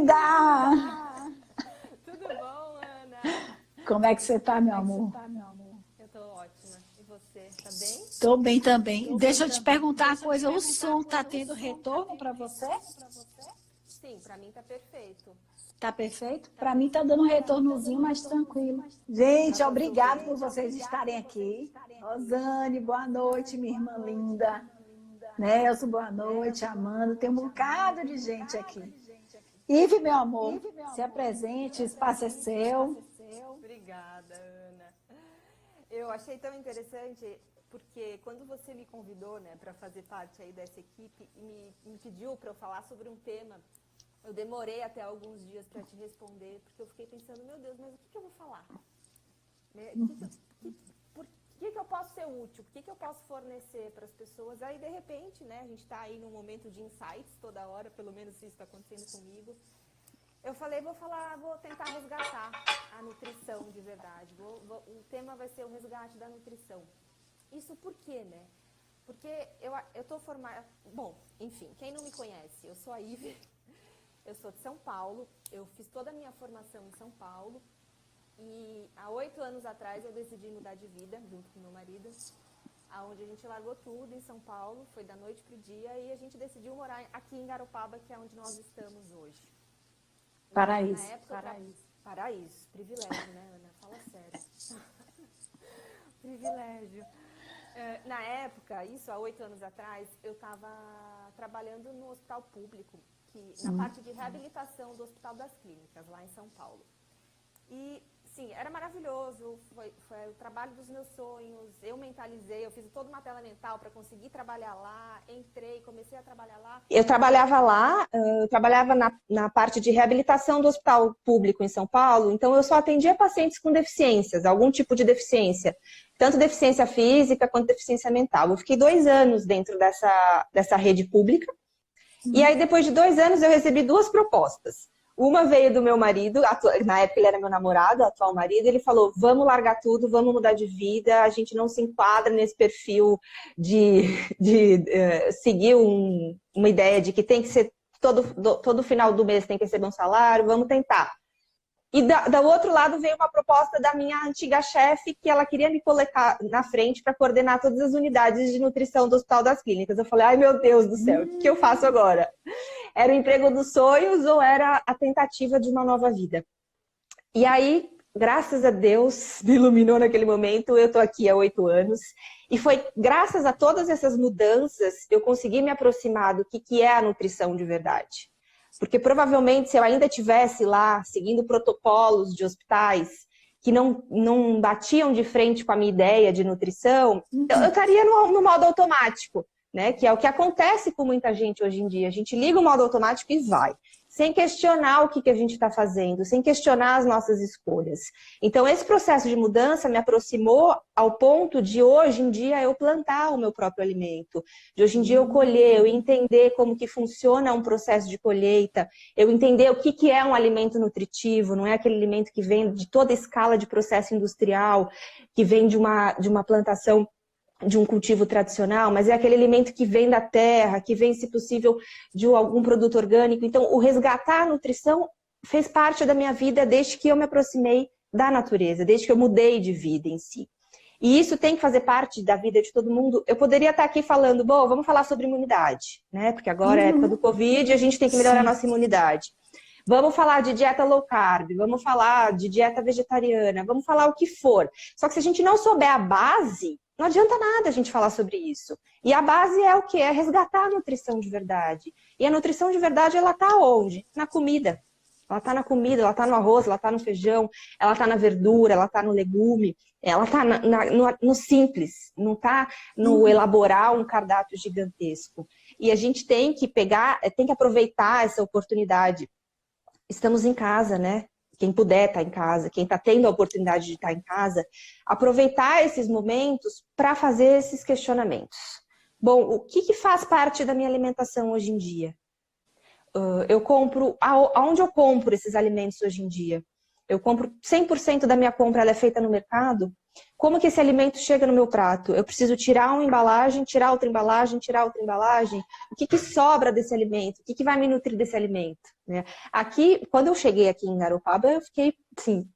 linda! Tudo bom, Ana? Como é que você tá, meu amor? Eu tô ótima. E você, tá bem? Tô bem também. Deixa eu te perguntar uma coisa, o som tá tendo retorno para você? Sim, pra mim tá perfeito. Tá perfeito? Para mim tá dando um retornozinho mais tranquilo. Gente, obrigado por vocês estarem aqui. Rosane, boa noite, minha irmã linda. Nelson, boa noite, Amanda. Tem um bocado de gente aqui. Ive, meu amor, se apresente, o espaço é seu. Obrigada, Ana. Eu achei tão interessante porque quando você me convidou, né, para fazer parte aí dessa equipe e me pediu para eu falar sobre um tema, eu demorei até alguns dias para te responder, porque eu fiquei pensando, meu Deus, mas o que eu vou falar? Né? Por que eu posso ser útil? O que eu posso fornecer para as pessoas? Aí, de repente, né, a gente está aí num momento de insights toda hora, pelo menos isso está acontecendo comigo. Eu falei, vou tentar resgatar a nutrição de verdade. O tema vai ser o resgate da nutrição. Isso por quê, né? Porque eu tô formada... Bom, enfim, quem não me conhece, eu sou a Ive, eu sou de São Paulo, eu fiz toda a minha formação em São Paulo e há 8 anos atrás eu decidi mudar de vida, junto com meu marido, aonde a gente largou tudo em São Paulo, foi da noite pro dia e a gente decidiu morar aqui em Garopaba, que é onde nós estamos hoje. Paraíso. Na época, paraíso, privilégio, né, Ana? Fala sério. Privilégio. Na época, isso há 8 anos atrás, eu estava trabalhando no hospital público, na parte de reabilitação do Hospital das Clínicas, lá em São Paulo. E, sim, era maravilhoso, foi o trabalho dos meus sonhos, eu mentalizei, eu fiz toda uma tela mental para conseguir trabalhar lá, entrei, comecei a trabalhar lá. Eu trabalhava lá, eu trabalhava na parte de reabilitação do Hospital Público em São Paulo, então eu só atendia pacientes com deficiências, algum tipo de deficiência, tanto deficiência física quanto deficiência mental. Eu fiquei 2 anos dentro dessa rede pública, e aí depois de 2 anos eu recebi 2 propostas. Uma veio do meu marido, na época ele era meu namorado, atual marido, ele falou, vamos largar tudo, vamos mudar de vida, a gente não se enquadra nesse perfil de seguir uma ideia de que tem que ser, todo final do mês tem que receber um salário, vamos tentar. E do outro lado veio uma proposta da minha antiga chefe, que ela queria me colocar na frente para coordenar todas as unidades de nutrição do Hospital das Clínicas. Eu falei, ai meu Deus do céu, o que eu faço agora? Era o emprego dos sonhos ou era a tentativa de uma nova vida? E aí, graças a Deus, me iluminou naquele momento, eu estou aqui há 8 anos. E foi graças a todas essas mudanças, eu consegui me aproximar do que é a nutrição de verdade. Porque provavelmente se eu ainda estivesse lá, seguindo protocolos de hospitais que não batiam de frente com a minha ideia de nutrição, eu estaria no modo automático, né? Que é o que acontece com muita gente hoje em dia. A gente liga o modo automático e vai, sem questionar o que a gente está fazendo, sem questionar as nossas escolhas. Então, esse processo de mudança me aproximou ao ponto de, hoje em dia, eu plantar o meu próprio alimento. De hoje em dia, eu colher, eu entender como que funciona um processo de colheita, eu entender o que é um alimento nutritivo, não é aquele alimento que vem de toda a escala de processo industrial, que vem de uma plantação, de um cultivo tradicional, mas é aquele alimento que vem da terra, que vem, se possível, de algum produto orgânico. Então, o resgatar a nutrição fez parte da minha vida desde que eu me aproximei da natureza, desde que eu mudei de vida em si. E isso tem que fazer parte da vida de todo mundo. Eu poderia estar aqui falando, bom, vamos falar sobre imunidade, né? Porque agora é época do Covid e a gente tem que melhorar a nossa imunidade. Vamos falar de dieta low carb, vamos falar de dieta vegetariana, vamos falar o que for. Só que se a gente não souber a base, não adianta nada a gente falar sobre isso. E a base é o quê? É resgatar a nutrição de verdade. E a nutrição de verdade, ela está onde? Na comida. Ela está na comida, ela está no arroz, ela está no feijão, ela está na verdura, ela está no legume, ela está no simples, não está no elaborar um cardápio gigantesco. E a gente tem que tem que aproveitar essa oportunidade. Estamos em casa, né? Quem puder estar em casa, quem está tendo a oportunidade de estar em casa, aproveitar esses momentos para fazer esses questionamentos. Bom, o que faz parte da minha alimentação hoje em dia? Aonde eu compro esses alimentos hoje em dia? Eu compro 100% da minha compra, ela é feita no mercado. Como que esse alimento chega no meu prato? Eu preciso tirar uma embalagem, tirar outra embalagem, tirar outra embalagem? O que que sobra desse alimento? O que que vai me nutrir desse alimento? Né? Aqui, quando eu cheguei aqui em Garopaba, eu fiquei, assim,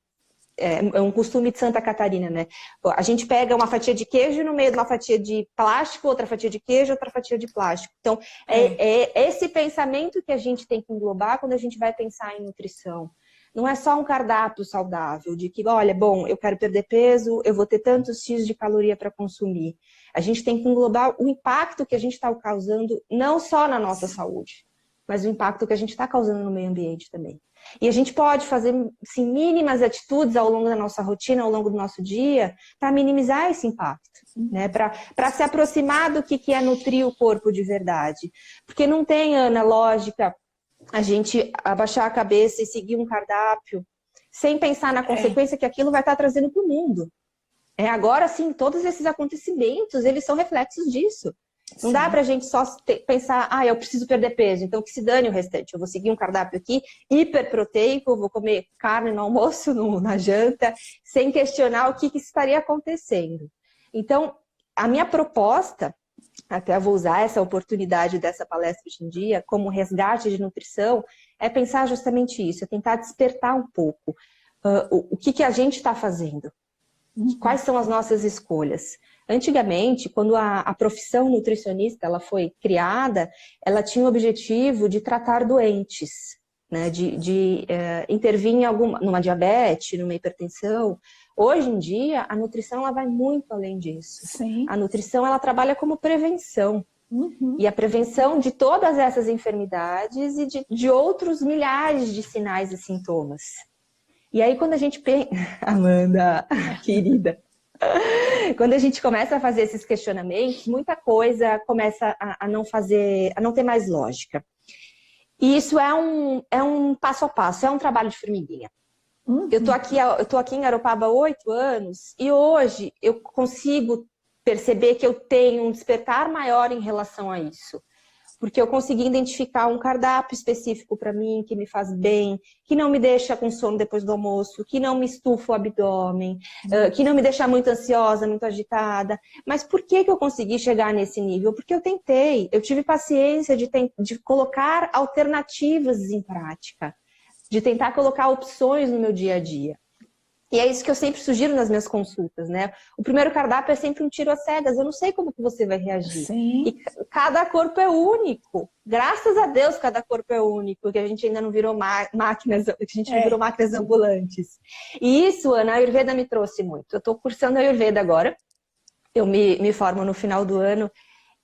é um costume de Santa Catarina, né? A gente pega uma fatia de queijo no meio de uma fatia de plástico, outra fatia de queijo, outra fatia de plástico. Então, é esse pensamento que a gente tem que englobar quando a gente vai pensar em nutrição. Não é só um cardápio saudável, de que, olha, bom, eu quero perder peso, eu vou ter tantos X de caloria para consumir. A gente tem que englobar o impacto que a gente está causando, não só na nossa saúde, mas o impacto que a gente está causando no meio ambiente também. E a gente pode fazer, assim, mínimas atitudes ao longo da nossa rotina, ao longo do nosso dia, para minimizar esse impacto, né? Para se aproximar do que é nutrir o corpo de verdade. Porque não tem, Ana, lógica a gente abaixar a cabeça e seguir um cardápio sem pensar na consequência que aquilo vai estar trazendo para o mundo. Agora, sim, todos esses acontecimentos, eles são reflexos disso. Não dá pra gente só pensar, eu preciso perder peso, então que se dane o restante. Eu vou seguir um cardápio aqui hiperproteico, eu vou comer carne no almoço, na janta, sem questionar o que estaria acontecendo. Então, a minha proposta, até vou usar essa oportunidade dessa palestra hoje em dia, como resgate de nutrição, é pensar justamente isso, é tentar despertar um pouco o que a gente está fazendo. Quais são as nossas escolhas? Antigamente, quando a profissão nutricionista ela foi criada, ela tinha o objetivo de tratar doentes, né? de intervir em numa diabetes, numa hipertensão. Hoje em dia, a nutrição ela vai muito além disso. Sim. A nutrição ela trabalha como prevenção. E a prevenção de todas essas enfermidades e de outros milhares de sinais e sintomas. E aí, quando a gente pensa... Amanda, querida... Quando a gente começa a fazer esses questionamentos, muita coisa começa a não ter mais lógica. E isso é um passo a passo, é um trabalho de formiguinha. Eu tô aqui em Garopaba há 8 anos e hoje eu consigo perceber que eu tenho um despertar maior em relação a isso. Porque eu consegui identificar um cardápio específico para mim, que me faz bem, que não me deixa com sono depois do almoço, que não me estufa o abdômen, que não me deixa muito ansiosa, muito agitada. Mas por que eu consegui chegar nesse nível? Porque eu tentei, eu tive paciência de colocar alternativas em prática, de tentar colocar opções no meu dia a dia. E é isso que eu sempre sugiro nas minhas consultas, né? O primeiro cardápio é sempre um tiro às cegas. Eu não sei como que você vai reagir. Sim. E cada corpo é único. Graças a Deus, cada corpo é único, que a gente ainda não virou máquinas, que a gente não virou máquinas ambulantes. E isso, Ana, a Ayurveda me trouxe muito. Eu estou cursando a Ayurveda agora. Eu me formo no final do ano.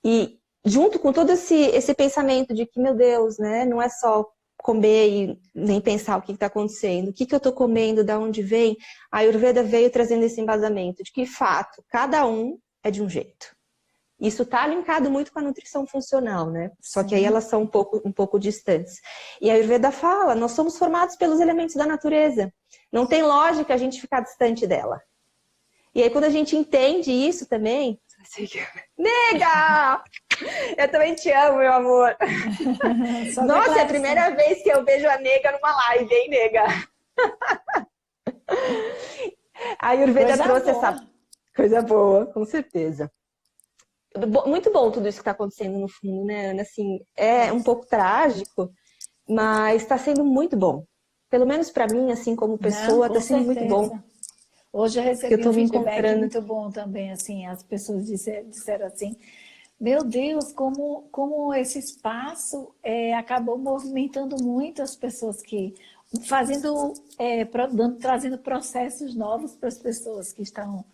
E junto com todo esse pensamento de que, meu Deus, né? Não é só comer e nem pensar o que está acontecendo, o que eu estou comendo, de onde vem, a Ayurveda veio trazendo esse embasamento de que, fato, cada um é de um jeito. Isso está linkado muito com a nutrição funcional, né? Só que aí elas são um pouco distantes. E a Ayurveda fala, nós somos formados pelos elementos da natureza. Não tem lógica a gente ficar distante dela. E aí quando a gente entende isso também... Nega! Eu também te amo, meu amor. Nossa, é a primeira vez que eu vejo a Nega numa live, hein, Nega? A Ayurveda trouxe essa coisa boa, com certeza. Muito bom tudo isso que está acontecendo no fundo, né, Ana? Assim, é um pouco trágico, mas está sendo muito bom. Pelo menos para mim, assim, como pessoa, está sendo muito bom. Hoje eu recebi um feedback muito bom também, assim, as pessoas disseram assim, meu Deus, como esse espaço acabou movimentando muito as pessoas que, trazendo processos novos para as pessoas que estão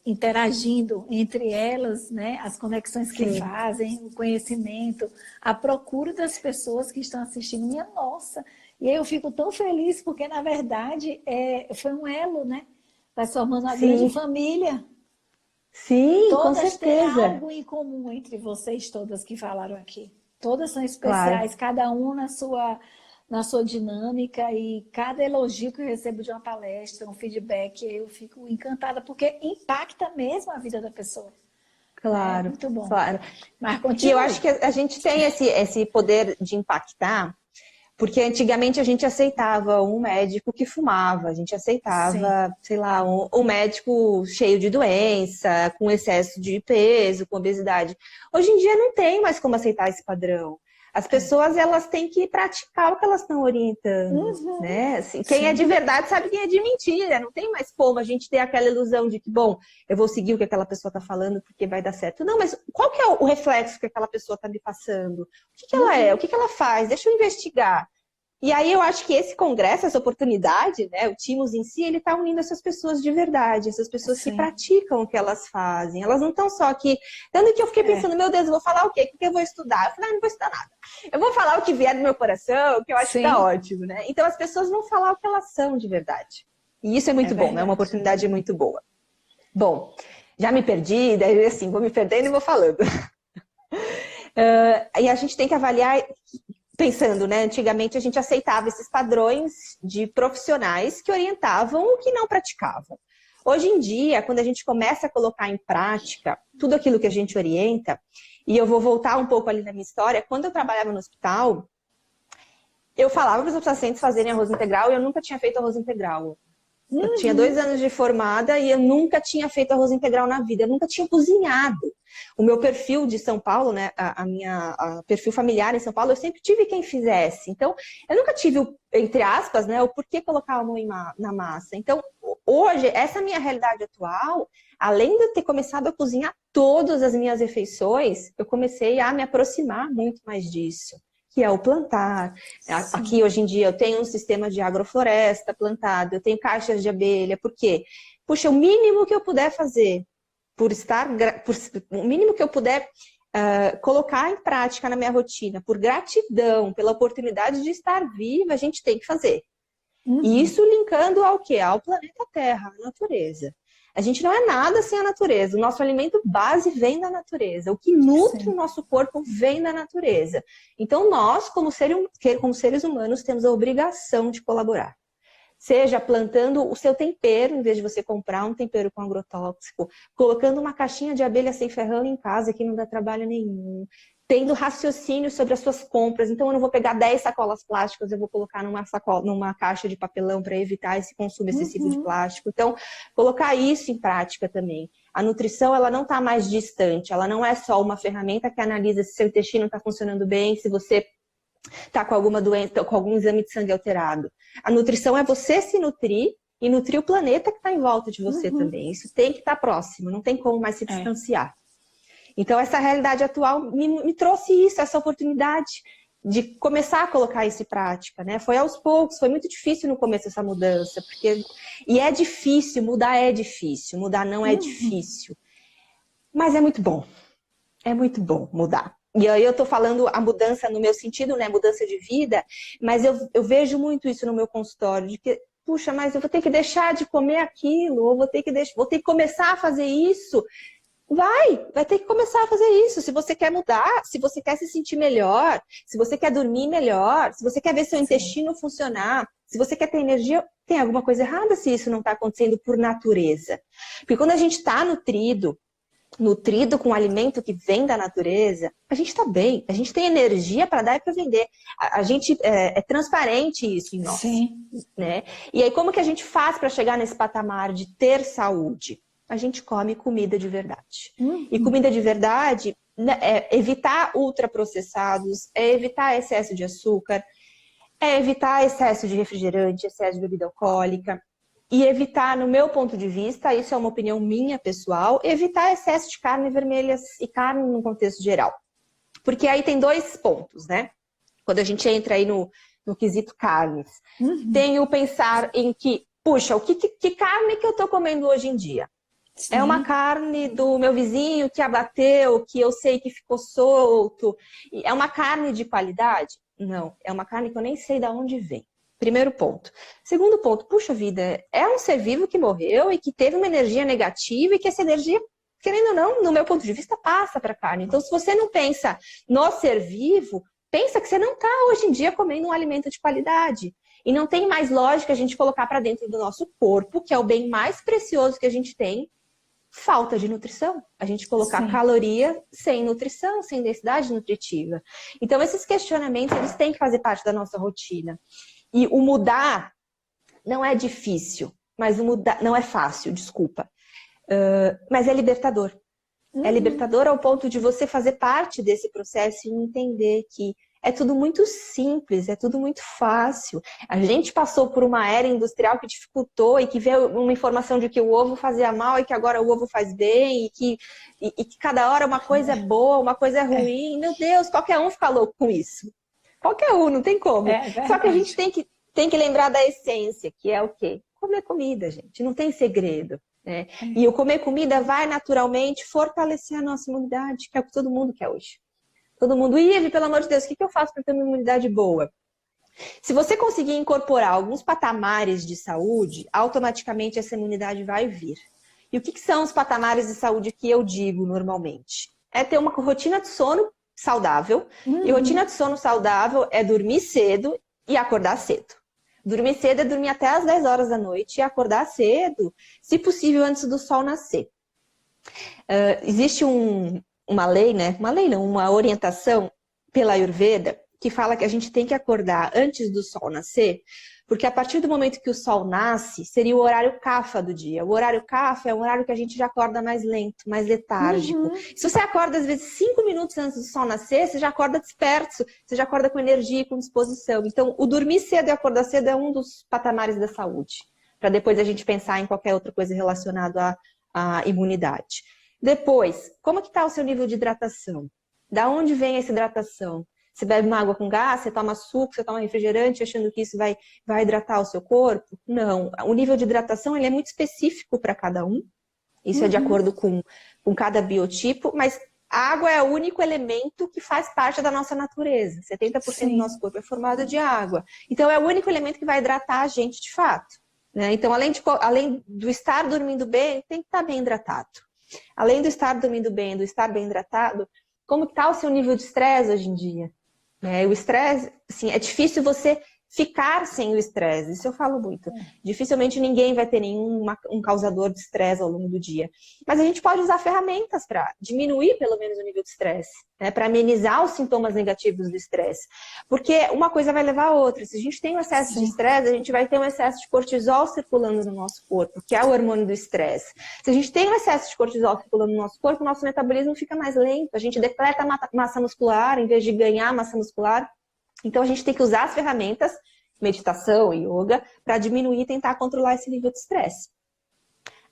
interagindo entre elas, né, as conexões que fazem, o conhecimento, a procura das pessoas que estão assistindo, minha nossa. E aí eu fico tão feliz porque, na verdade, foi um elo, né? Vai formando uma grande família. Sim, todas com certeza. Têm algo em comum entre vocês todas que falaram aqui. Todas são especiais, cada um na sua dinâmica, e cada elogio que eu recebo de uma palestra, um feedback, eu fico encantada, porque impacta mesmo a vida da pessoa. Claro, muito bom. Claro. Mas continua. E eu acho que a gente tem esse poder de impactar, Porque antigamente a gente aceitava um médico que fumava, a gente aceitava, Sim. sei lá, um médico cheio de doença, com excesso de peso, com obesidade. Hoje em dia não tem mais como aceitar esse padrão. As pessoas, elas têm que praticar o que elas estão orientando, né? Assim, quem é de verdade sabe quem é de mentira. Não tem mais como a gente ter aquela ilusão de que, bom, eu vou seguir o que aquela pessoa está falando porque vai dar certo. Não, mas qual que é o reflexo que aquela pessoa está me passando? O que que ela é? O que que ela faz? Deixa eu investigar. E aí eu acho que esse congresso, essa oportunidade, né, o Timos em si, ele está unindo essas pessoas de verdade, essas pessoas que praticam o que elas fazem. Elas não estão só aqui... Tanto que eu fiquei pensando, meu Deus, eu vou falar o quê? O que eu vou estudar? Eu falei, não vou estudar nada. Eu vou falar o que vier do meu coração, que eu acho que tá ótimo, né? Então as pessoas vão falar o que elas são de verdade. E isso é muito bom, né? Uma oportunidade muito boa. Bom, já me perdi, daí assim, vou me perdendo e vou falando. E a gente tem que avaliar... Pensando, né? Antigamente a gente aceitava esses padrões de profissionais que orientavam o que não praticavam. Hoje em dia, quando a gente começa a colocar em prática tudo aquilo que a gente orienta, e eu vou voltar um pouco ali na minha história, quando eu trabalhava no hospital, eu falava para os pacientes fazerem arroz integral e eu nunca tinha feito arroz integral. Eu tinha 2 anos de formada e eu nunca tinha feito arroz integral na vida, eu nunca tinha cozinhado. O meu perfil de São Paulo, né, a perfil familiar em São Paulo, eu sempre tive quem fizesse. Então, eu nunca tive, entre aspas, né, o porquê colocar a mão na massa. Então, hoje, essa minha realidade atual, além de eu ter começado a cozinhar todas as minhas refeições, eu comecei a me aproximar muito mais disso, que é o plantar. Sim. Aqui, hoje em dia, eu tenho um sistema de agrofloresta plantado, eu tenho caixas de abelha, por quê? Puxa, o mínimo que eu puder fazer, o mínimo que eu puder colocar em prática na minha rotina, por gratidão, pela oportunidade de estar viva, a gente tem que fazer. E isso linkando ao quê? Ao planeta Terra, à natureza. A gente não é nada sem a natureza. O nosso alimento base vem da natureza. O que nutre o nosso corpo vem da natureza. Então, nós, como seres humanos, temos a obrigação de colaborar. Seja plantando o seu tempero, em vez de você comprar um tempero com agrotóxico, colocando uma caixinha de abelha sem ferrão em casa, que não dá trabalho nenhum, tendo raciocínio sobre as suas compras. Então, eu não vou pegar 10 sacolas plásticas, eu vou colocar numa caixa de papelão para evitar esse consumo excessivo de plástico. Então, colocar isso em prática também. A nutrição, ela não está mais distante, ela não é só uma ferramenta que analisa se seu intestino está funcionando bem, se você está com alguma doença, com algum exame de sangue alterado. A nutrição é você se nutrir e nutrir o planeta que está em volta de você também. Isso tem que estar próximo, não tem como mais se distanciar. Então, essa realidade atual me trouxe isso, essa oportunidade de começar a colocar isso em prática, né? Foi aos poucos, foi muito difícil no começo essa mudança, e é difícil, mudar não é difícil. Mas é muito bom mudar. E aí eu tô falando a mudança no meu sentido, né? Mudança de vida, mas eu vejo muito isso no meu consultório, de que, puxa, mas eu vou ter que deixar de comer aquilo, ou vou ter que começar a fazer isso. Vai ter que começar a fazer isso. Se você quer mudar, se você quer se sentir melhor, se você quer dormir melhor, se você quer ver seu intestino funcionar, se você quer ter energia, tem alguma coisa errada se isso não está acontecendo por natureza. Porque quando a gente está nutrido com o alimento que vem da natureza, a gente está bem, a gente tem energia para dar e para vender. A gente é transparente isso em nós. Sim. Né? E aí como que a gente faz para chegar nesse patamar de ter saúde? A gente come comida de verdade. E comida de verdade é evitar ultraprocessados, é evitar excesso de açúcar, é evitar excesso de refrigerante, excesso de bebida alcoólica. E evitar, no meu ponto de vista, isso é uma opinião minha pessoal, evitar excesso de carne vermelha e carne no contexto geral. Porque aí tem 2 pontos, né? Quando a gente entra aí no quesito carnes. Tem o pensar em que, puxa, que carne que eu tô comendo hoje em dia? Sim. É uma carne do meu vizinho que abateu, que eu sei que ficou solto. É uma carne de qualidade? Não, é uma carne que eu nem sei de onde vem. Primeiro ponto. Segundo ponto, puxa vida, é um ser vivo que morreu e que teve uma energia negativa e que essa energia, querendo ou não, no meu ponto de vista, passa para a carne. Então, se você não pensa no ser vivo, pensa que você não está hoje em dia comendo um alimento de qualidade. E não tem mais lógica a gente colocar para dentro do nosso corpo, que é o bem mais precioso que a gente tem, falta de nutrição. A gente colocar Sim. caloria sem nutrição, sem densidade nutritiva. Então, esses questionamentos, eles têm que fazer parte da nossa rotina. E o mudar não é difícil, mas o mudar não é fácil, desculpa. Mas é libertador. É libertador ao ponto de você fazer parte desse processo e entender que é tudo muito simples, é tudo muito fácil. A gente passou por uma era industrial que dificultou e que veio uma informação de que o ovo fazia mal e que agora o ovo faz bem e que cada hora uma coisa é boa, uma coisa é ruim. Meu Deus, qualquer um fica louco com isso. Qualquer um, não tem como. Só que a gente tem que lembrar da essência, que é o quê? Comer comida, gente. Não tem segredo. Né? E o comer comida vai naturalmente fortalecer a nossa imunidade, que é o que todo mundo quer hoje. Todo mundo, Ive, pelo amor de Deus, o que eu faço para ter uma imunidade boa? Se você conseguir incorporar alguns patamares de saúde, automaticamente essa imunidade vai vir. E o que são os patamares de saúde que eu digo normalmente? É ter uma rotina de sono saudável. E rotina de sono saudável é dormir cedo e acordar cedo. Dormir cedo é dormir até as 10 horas da noite e acordar cedo, se possível, antes do sol nascer. Existe uma lei, né? Uma lei não, uma orientação pela Ayurveda que fala que a gente tem que acordar antes do sol nascer, porque a partir do momento que o sol nasce, seria o horário kapha do dia. O horário kapha é um horário que a gente já acorda mais lento, mais letárgico. Se você acorda, às vezes, 5 minutos antes do sol nascer, você já acorda desperto, você já acorda com energia e com disposição. Então, o dormir cedo e acordar cedo é um dos patamares da saúde, para depois a gente pensar em qualquer outra coisa relacionada à imunidade. Depois, como que está o seu nível de hidratação? Da onde vem essa hidratação? Você bebe uma água com gás, você toma suco, você toma refrigerante, achando que isso vai hidratar o seu corpo? Não. O nível de hidratação ele é muito específico para cada um. Isso é de acordo com cada biotipo, mas a água é o único elemento que faz parte da nossa natureza. 70% do nosso corpo é formado de água. Então, é o único elemento que vai hidratar a gente de fato. Né? Então, além do estar dormindo bem, tem que estar bem hidratado. Além do estar dormindo bem, do estar bem hidratado, como está o seu nível de estresse hoje em dia? O estresse, assim, é difícil você ficar sem o estresse, isso eu falo muito. Dificilmente ninguém vai ter um causador de estresse ao longo do dia. Mas a gente pode usar ferramentas para diminuir pelo menos o nível de estresse, né? Para amenizar os sintomas negativos do estresse. Porque uma coisa vai levar a outra. Se a gente tem um excesso de estresse, a gente vai ter um excesso de cortisol circulando no nosso corpo, que é o hormônio do estresse. Se a gente tem um excesso de cortisol circulando no nosso corpo, o nosso metabolismo fica mais lento. A gente depleta massa muscular em vez de ganhar massa muscular. Então, a gente tem que usar as ferramentas, meditação, yoga, para diminuir e tentar controlar esse nível de estresse.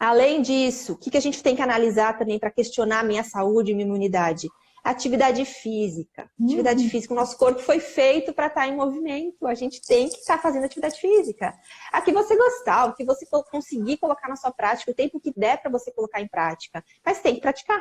Além disso, o que a gente tem que analisar também para questionar a minha saúde e minha imunidade? Atividade física. Atividade física. O nosso corpo foi feito para estar em movimento. A gente tem que estar fazendo atividade física. A que você gostar, o que você conseguir colocar na sua prática, o tempo que der para você colocar em prática. Mas tem que praticar.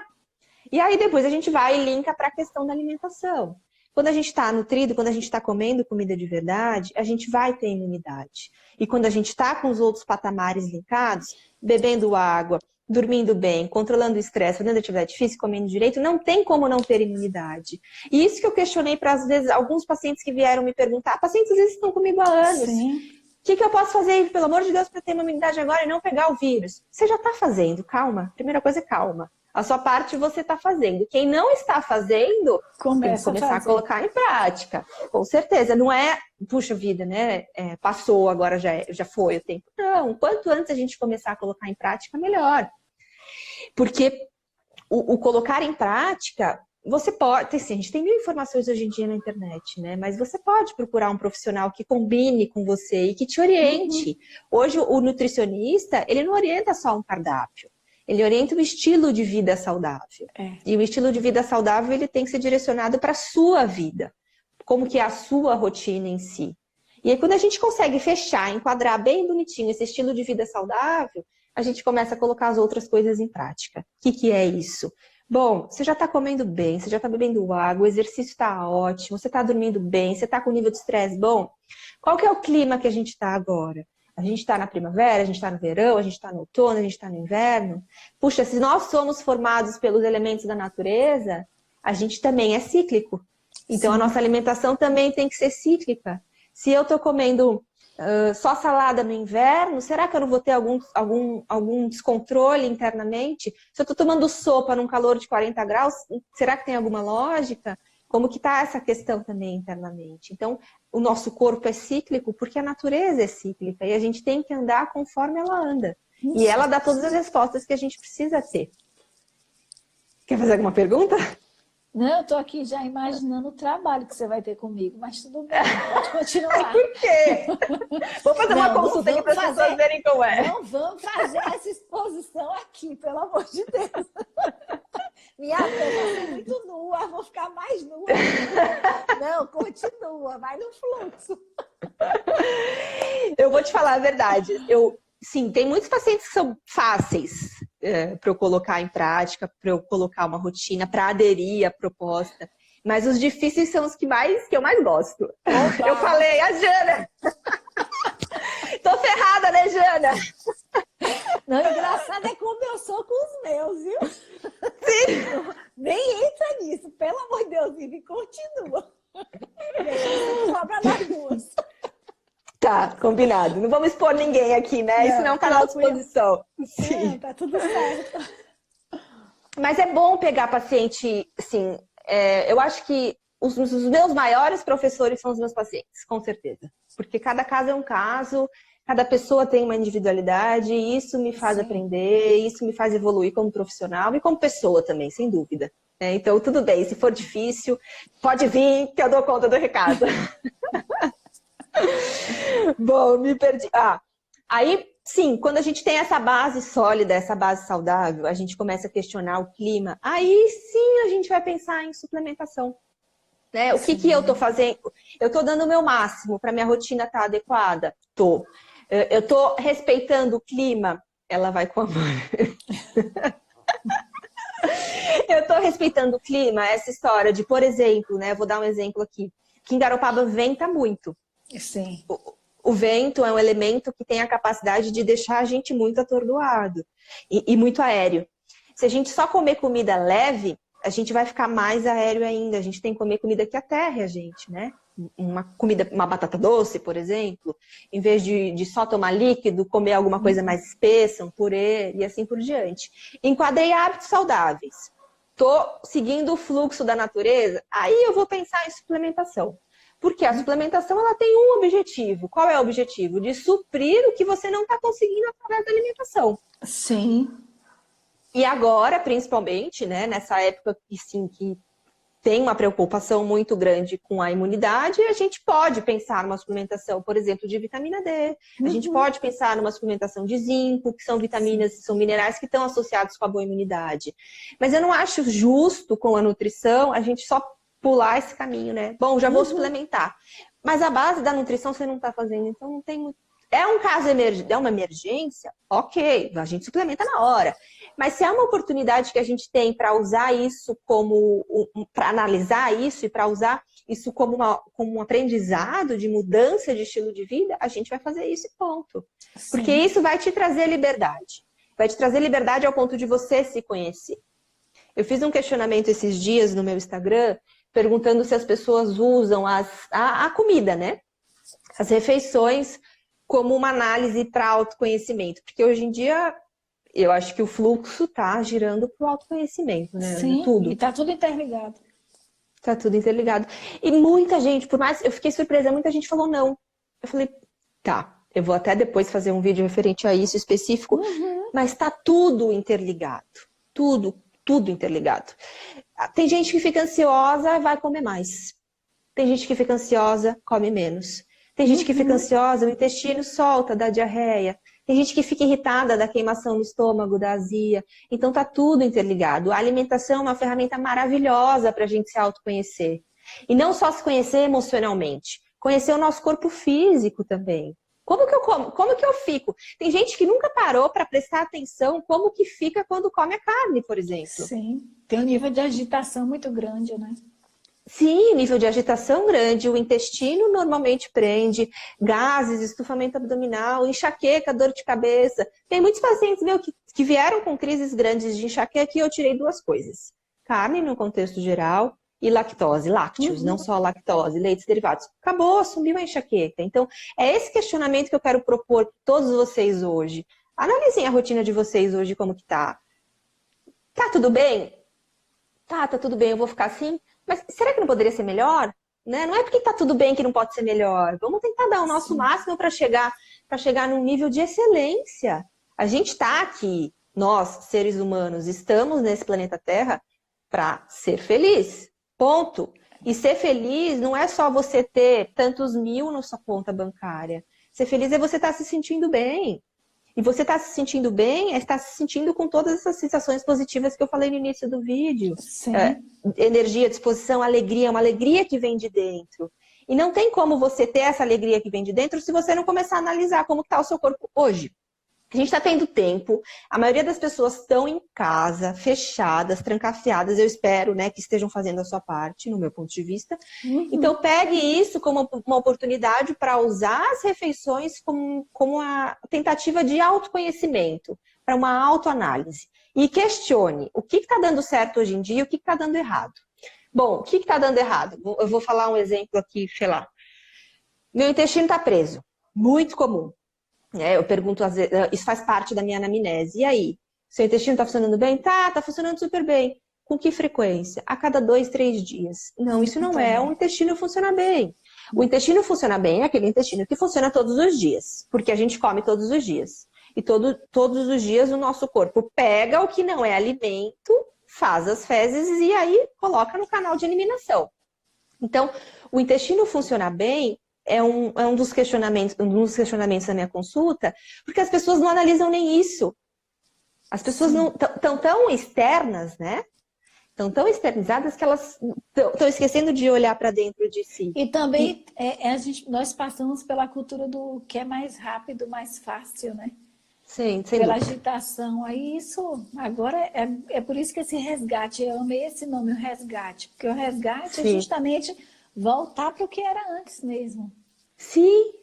E aí, depois, a gente vai e linka para a questão da alimentação. Quando a gente está nutrido, quando a gente está comendo comida de verdade, a gente vai ter imunidade. E quando a gente está com os outros patamares linkados, bebendo água, dormindo bem, controlando o estresse, fazendo atividade física, comendo direito, não tem como não ter imunidade. E isso que eu questionei para, às vezes, alguns pacientes que vieram me perguntar. Pacientes, às vezes, estão comigo há anos. Sim. O que eu posso fazer, pelo amor de Deus, para ter uma imunidade agora e não pegar o vírus? Você já está fazendo, calma. Primeira coisa é calma. A sua parte você está fazendo. Quem não está fazendo, tem que começar a colocar em prática. Com certeza. Não é, puxa vida, né? Passou, agora já foi o tempo. Não. Quanto antes a gente começar a colocar em prática, melhor. Porque o colocar em prática, você pode... Assim, a gente tem mil informações hoje em dia na internet, né? Mas você pode procurar um profissional que combine com você e que te oriente. Hoje, o nutricionista, ele não orienta só um cardápio. Ele orienta o estilo de vida saudável. E o estilo de vida saudável ele tem que ser direcionado para a sua vida. Como que é a sua rotina em si. E aí quando a gente consegue fechar, enquadrar bem bonitinho esse estilo de vida saudável, a gente começa a colocar as outras coisas em prática. O que é isso? Bom, você já está comendo bem, você já está bebendo água, o exercício está ótimo, você está dormindo bem, você está com nível de estresse bom. Qual que é o clima que a gente está agora? A gente está na primavera, a gente está no verão, a gente está no outono, a gente está no inverno. Puxa, se nós somos formados pelos elementos da natureza, a gente também é cíclico. Então, a nossa alimentação também tem que ser cíclica. Se eu estou comendo só salada no inverno? Será que eu não vou ter algum descontrole internamente? Se eu estou tomando sopa num calor de 40 graus, será que tem alguma lógica? Como que está essa questão também internamente? Então, o nosso corpo é cíclico porque a natureza é cíclica e a gente tem que andar conforme ela anda. E ela dá todas as respostas que a gente precisa ter. Quer fazer alguma pergunta? Não, eu tô aqui já imaginando o trabalho que você vai ter comigo, mas tudo bem, pode continuar. Por quê? Vou fazer uma consulta aqui para as pessoas verem como é. Não vamos fazer essa exposição aqui, pelo amor de Deus. Minha pele vai ser muito nua, vou ficar mais nua. Não, continua, vai no fluxo. Eu vou te falar a verdade. Sim, tem muitos pacientes que são fáceis para eu colocar em prática, para eu colocar uma rotina, para aderir à proposta. Mas os difíceis são os que eu mais gosto. Opa. Eu falei, a Jana! Tô ferrada, né, Jana? Não, engraçado é como eu sou com os meus, viu? Sim. Nem entra nisso, pelo amor de Deus, e continua. Deixa isso sobra nas duas. Tá, combinado. Não vamos expor ninguém aqui, né? Isso não é um canal de exposição. Sim. Tá tudo certo. Mas é bom pegar paciente, assim, eu acho que os meus maiores professores são os meus pacientes, com certeza. Porque cada caso é um caso, cada pessoa tem uma individualidade, e isso me faz aprender, isso me faz evoluir como profissional e como pessoa também, sem dúvida. Então, tudo bem, se for difícil, pode vir que eu dou conta do recado. Bom, me perdi. Aí, sim, quando a gente tem essa base sólida, essa base saudável, a gente começa a questionar o clima, aí sim a gente vai pensar em suplementação. Né? O que eu tô fazendo? Eu tô dando o meu máximo para minha rotina estar adequada? Tô. Eu tô respeitando o clima? Ela vai com amor. Eu tô respeitando o clima? Essa história de, por exemplo, né? Vou dar um exemplo aqui. Que em Garopaba venta muito. Sim. O vento é um elemento que tem a capacidade de deixar a gente muito atordoado e muito aéreo. Se a gente só comer comida leve, a gente vai ficar mais aéreo ainda. A gente tem que comer comida que aterre a gente, né? Uma batata doce, por exemplo, em vez de só tomar líquido, comer alguma coisa mais espessa, um purê e assim por diante. Enquadrei hábitos saudáveis. Tô seguindo o fluxo da natureza, aí eu vou pensar em suplementação. Porque a suplementação ela tem um objetivo. Qual é o objetivo? De suprir o que você não está conseguindo através da alimentação. Sim. E agora, principalmente, né, nessa época que tem uma preocupação muito grande com a imunidade, a gente pode pensar numa suplementação, por exemplo, de vitamina D. A gente pode pensar numa suplementação de zinco, que são vitaminas, são minerais que estão associados com a boa imunidade. Mas eu não acho justo com a nutrição a gente só pular esse caminho, né? Bom, já vou suplementar. Mas a base da nutrição você não está fazendo, então não tem muito. É um caso é uma emergência? Ok, a gente suplementa na hora. Mas se é uma oportunidade que a gente tem para usar isso para analisar isso e para usar isso como um aprendizado de mudança de estilo de vida, a gente vai fazer isso e ponto. Sim. Porque isso vai te trazer liberdade. Vai te trazer liberdade ao ponto de você se conhecer. Eu fiz um questionamento esses dias no meu Instagram, perguntando se as pessoas usam a comida, né? As refeições como uma análise para autoconhecimento. Porque hoje em dia, eu acho que o fluxo está girando para o autoconhecimento, né? Sim, tudo. E está tudo interligado. Está tudo interligado. E muita gente, por mais... Eu fiquei surpresa, muita gente falou não. Eu falei, tá, eu vou até depois fazer um vídeo referente a isso específico, mas está tudo interligado. Tudo interligado. Tem gente que fica ansiosa e vai comer mais. Tem gente que fica ansiosa, come menos. Tem gente que fica ansiosa, o intestino solta, dá diarreia. Tem gente que fica irritada da queimação no estômago, da azia. Então tá tudo interligado. A alimentação é uma ferramenta maravilhosa para a gente se autoconhecer. E não só se conhecer emocionalmente. Conhecer o nosso corpo físico também. Como que eu como? Como que eu fico? Tem gente que nunca parou para prestar atenção como que fica quando come a carne, por exemplo. Sim, tem um nível de agitação muito grande, né? Sim, nível de agitação grande, o intestino normalmente prende, gases, estufamento abdominal, enxaqueca, dor de cabeça. Tem muitos pacientes meus que vieram com crises grandes de enxaqueca e eu tirei duas coisas. Carne no contexto geral e lactose, lácteos, não só lactose, leites derivados. Acabou, sumiu a enxaqueca. Então, é esse questionamento que eu quero propor para todos vocês hoje. Analisem a rotina de vocês hoje, como que tá. Tá tudo bem? Tá tudo bem, eu vou ficar assim. Mas será que não poderia ser melhor? Né? Não é porque tá tudo bem que não pode ser melhor. Vamos tentar dar o nosso máximo para chegar num nível de excelência. A gente tá aqui, nós, seres humanos, estamos nesse planeta Terra para ser feliz. Ponto. E ser feliz não é só você ter tantos mil na sua conta bancária. Ser feliz é você estar se sentindo bem. E você está se sentindo bem, está se sentindo com todas essas sensações positivas que eu falei no início do vídeo. Energia, disposição, alegria, uma alegria que vem de dentro. E não tem como você ter essa alegria que vem de dentro se você não começar a analisar como está o seu corpo hoje. A gente está tendo tempo, a maioria das pessoas estão em casa, fechadas, trancafiadas, eu espero, né, que estejam fazendo a sua parte, no meu ponto de vista. Então, pegue isso como uma oportunidade para usar as refeições como a tentativa de autoconhecimento, para uma autoanálise. E questione o que está dando certo hoje em dia e o que está dando errado. Bom, o que está dando errado? Eu vou falar um exemplo aqui, sei lá. Meu intestino está preso, muito comum. Eu pergunto, às vezes, isso faz parte da minha anamnese. E aí? Seu intestino está funcionando bem? Tá funcionando super bem. Com que frequência? A cada 2, 3 dias. Não, isso não é o intestino funcionar bem. O intestino funcionar bem é aquele intestino que funciona todos os dias. Porque a gente come todos os dias. E todos os dias o nosso corpo pega o que não é alimento, faz as fezes e aí coloca no canal de eliminação. Então, o intestino funcionar bem é um dos questionamentos da minha consulta, porque as pessoas não analisam nem isso. As pessoas não estão tão externas, né? Estão tão externizadas que elas estão esquecendo de olhar para dentro de si. E também nós passamos pela cultura do que é mais rápido, mais fácil, né? Sim, pela agitação. Aí isso, agora, é por isso que esse resgate, eu amei esse nome, o resgate. Porque o resgate é justamente voltar para o que era antes mesmo. Sim,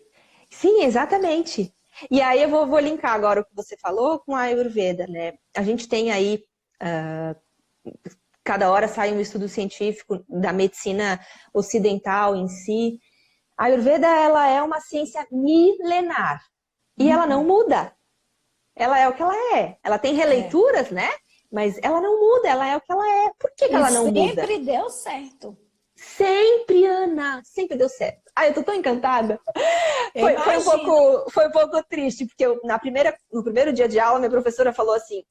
exatamente. E aí eu vou linkar agora o que você falou com a Ayurveda, né? A gente tem aí, cada hora sai um estudo científico da medicina ocidental em si. A Ayurveda, ela é uma ciência milenar. E ela não muda. Ela é o que ela é. Ela tem releituras, né? Mas ela não muda, ela é o que ela é. Por que ela não muda? Sempre deu certo. Sempre, Ana, sempre deu certo. Eu tô tão encantada. Foi um pouco triste, porque no primeiro dia de aula, minha professora falou assim,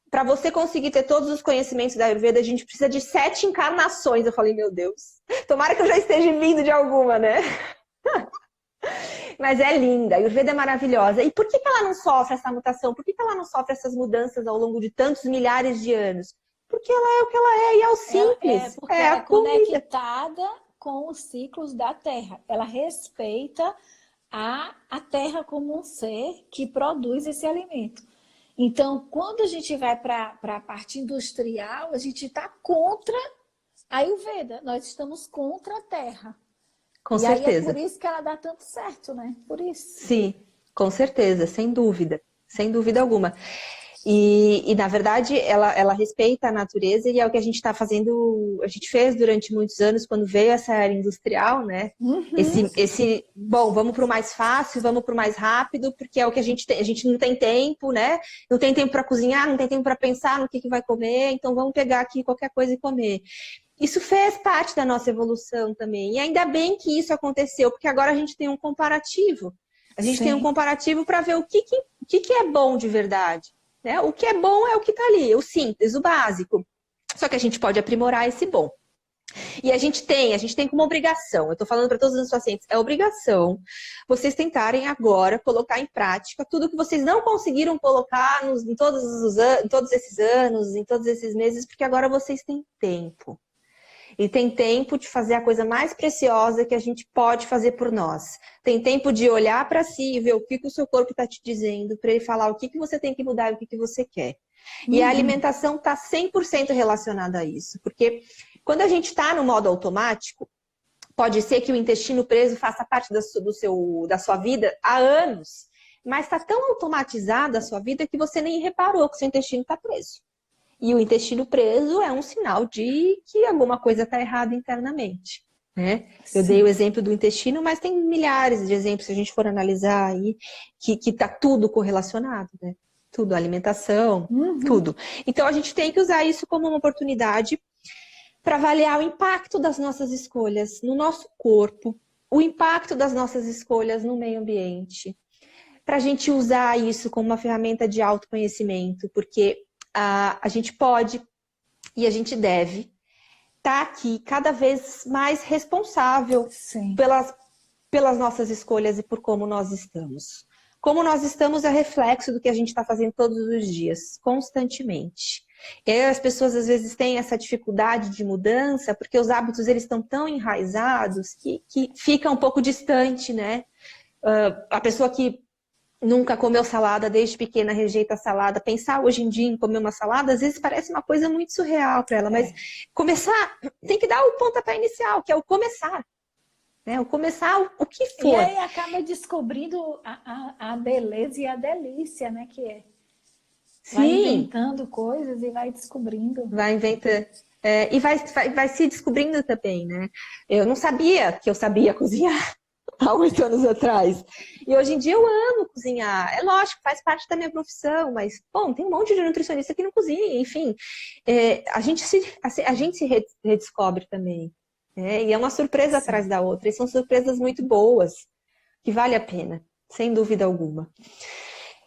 para você conseguir ter todos os conhecimentos da Ayurveda, a gente precisa de 7 encarnações. Eu falei, meu Deus, tomara que eu já esteja vindo de alguma, né? Mas é linda, a Ayurveda é maravilhosa. E por que ela não sofre essa mutação? Por que ela não sofre essas mudanças ao longo de tantos milhares de anos? Porque ela é o que ela é e é o simples. Porque ela é conectada com os ciclos da Terra. Ela respeita a Terra como um ser que produz esse alimento. Então, quando a gente vai para a parte industrial, a gente está contra a Ayurveda. Nós estamos contra a Terra. Com certeza. Aí é por isso que ela dá tanto certo, né? Por isso. Sim, com certeza, sem dúvida alguma. E na verdade, ela respeita a natureza e é o que a gente está fazendo, a gente fez durante muitos anos quando veio essa era industrial, né? Bom, vamos para o mais fácil, vamos para o mais rápido, porque é o que a gente não tem tempo, né? Não tem tempo para cozinhar, não tem tempo para pensar no que vai comer, então vamos pegar aqui qualquer coisa e comer. Isso fez parte da nossa evolução também. E ainda bem que isso aconteceu, porque agora a gente tem um comparativo. A gente tem um comparativo para ver o que é bom de verdade. Né? O que é bom é o que está ali, o simples, o básico. Só que a gente pode aprimorar esse bom. E a gente tem como obrigação, eu estou falando para todos os pacientes, é obrigação vocês tentarem agora colocar em prática tudo que vocês não conseguiram colocar em todos esses anos, em todos esses meses, porque agora vocês têm tempo. E tem tempo de fazer a coisa mais preciosa que a gente pode fazer por nós. Tem tempo de olhar para si e ver o que o seu corpo está te dizendo, para ele falar o que você tem que mudar e o que você quer. E a alimentação está 100% relacionada a isso. Porque quando a gente está no modo automático, pode ser que o intestino preso faça parte da sua vida há anos. Mas está tão automatizada a sua vida que você nem reparou que o seu intestino está preso. E o intestino preso é um sinal de que alguma coisa está errada internamente, né? Eu dei o exemplo do intestino, mas tem milhares de exemplos, se a gente for analisar aí, que está tudo correlacionado, né? Tudo, alimentação, tudo. Então, a gente tem que usar isso como uma oportunidade para avaliar o impacto das nossas escolhas no nosso corpo, o impacto das nossas escolhas no meio ambiente, para a gente usar isso como uma ferramenta de autoconhecimento, porque a gente pode e a gente deve estar aqui cada vez mais responsável pelas nossas escolhas e por como nós estamos. Como nós estamos é reflexo do que a gente está fazendo todos os dias, constantemente. E aí as pessoas às vezes têm essa dificuldade de mudança, porque os hábitos eles estão tão enraizados que fica um pouco distante, né? A pessoa que nunca comeu salada, desde pequena rejeita a salada, pensar hoje em dia em comer uma salada, às vezes parece uma coisa muito surreal para ela, mas começar, tem que dar o pontapé inicial, que é o começar. Né? O começar o que for. E aí acaba descobrindo a beleza e a delícia, né? Que é. Vai inventando coisas e vai descobrindo. Vai inventando. E vai se descobrindo também, né? Eu não sabia que eu sabia cozinhar há 8 anos atrás. E hoje em dia eu amo cozinhar. É lógico, faz parte da minha profissão, mas, bom, tem um monte de nutricionista que não cozinha, enfim. A gente se redescobre também. Né? E é uma surpresa atrás da outra. E são surpresas muito boas, que vale a pena, sem dúvida alguma.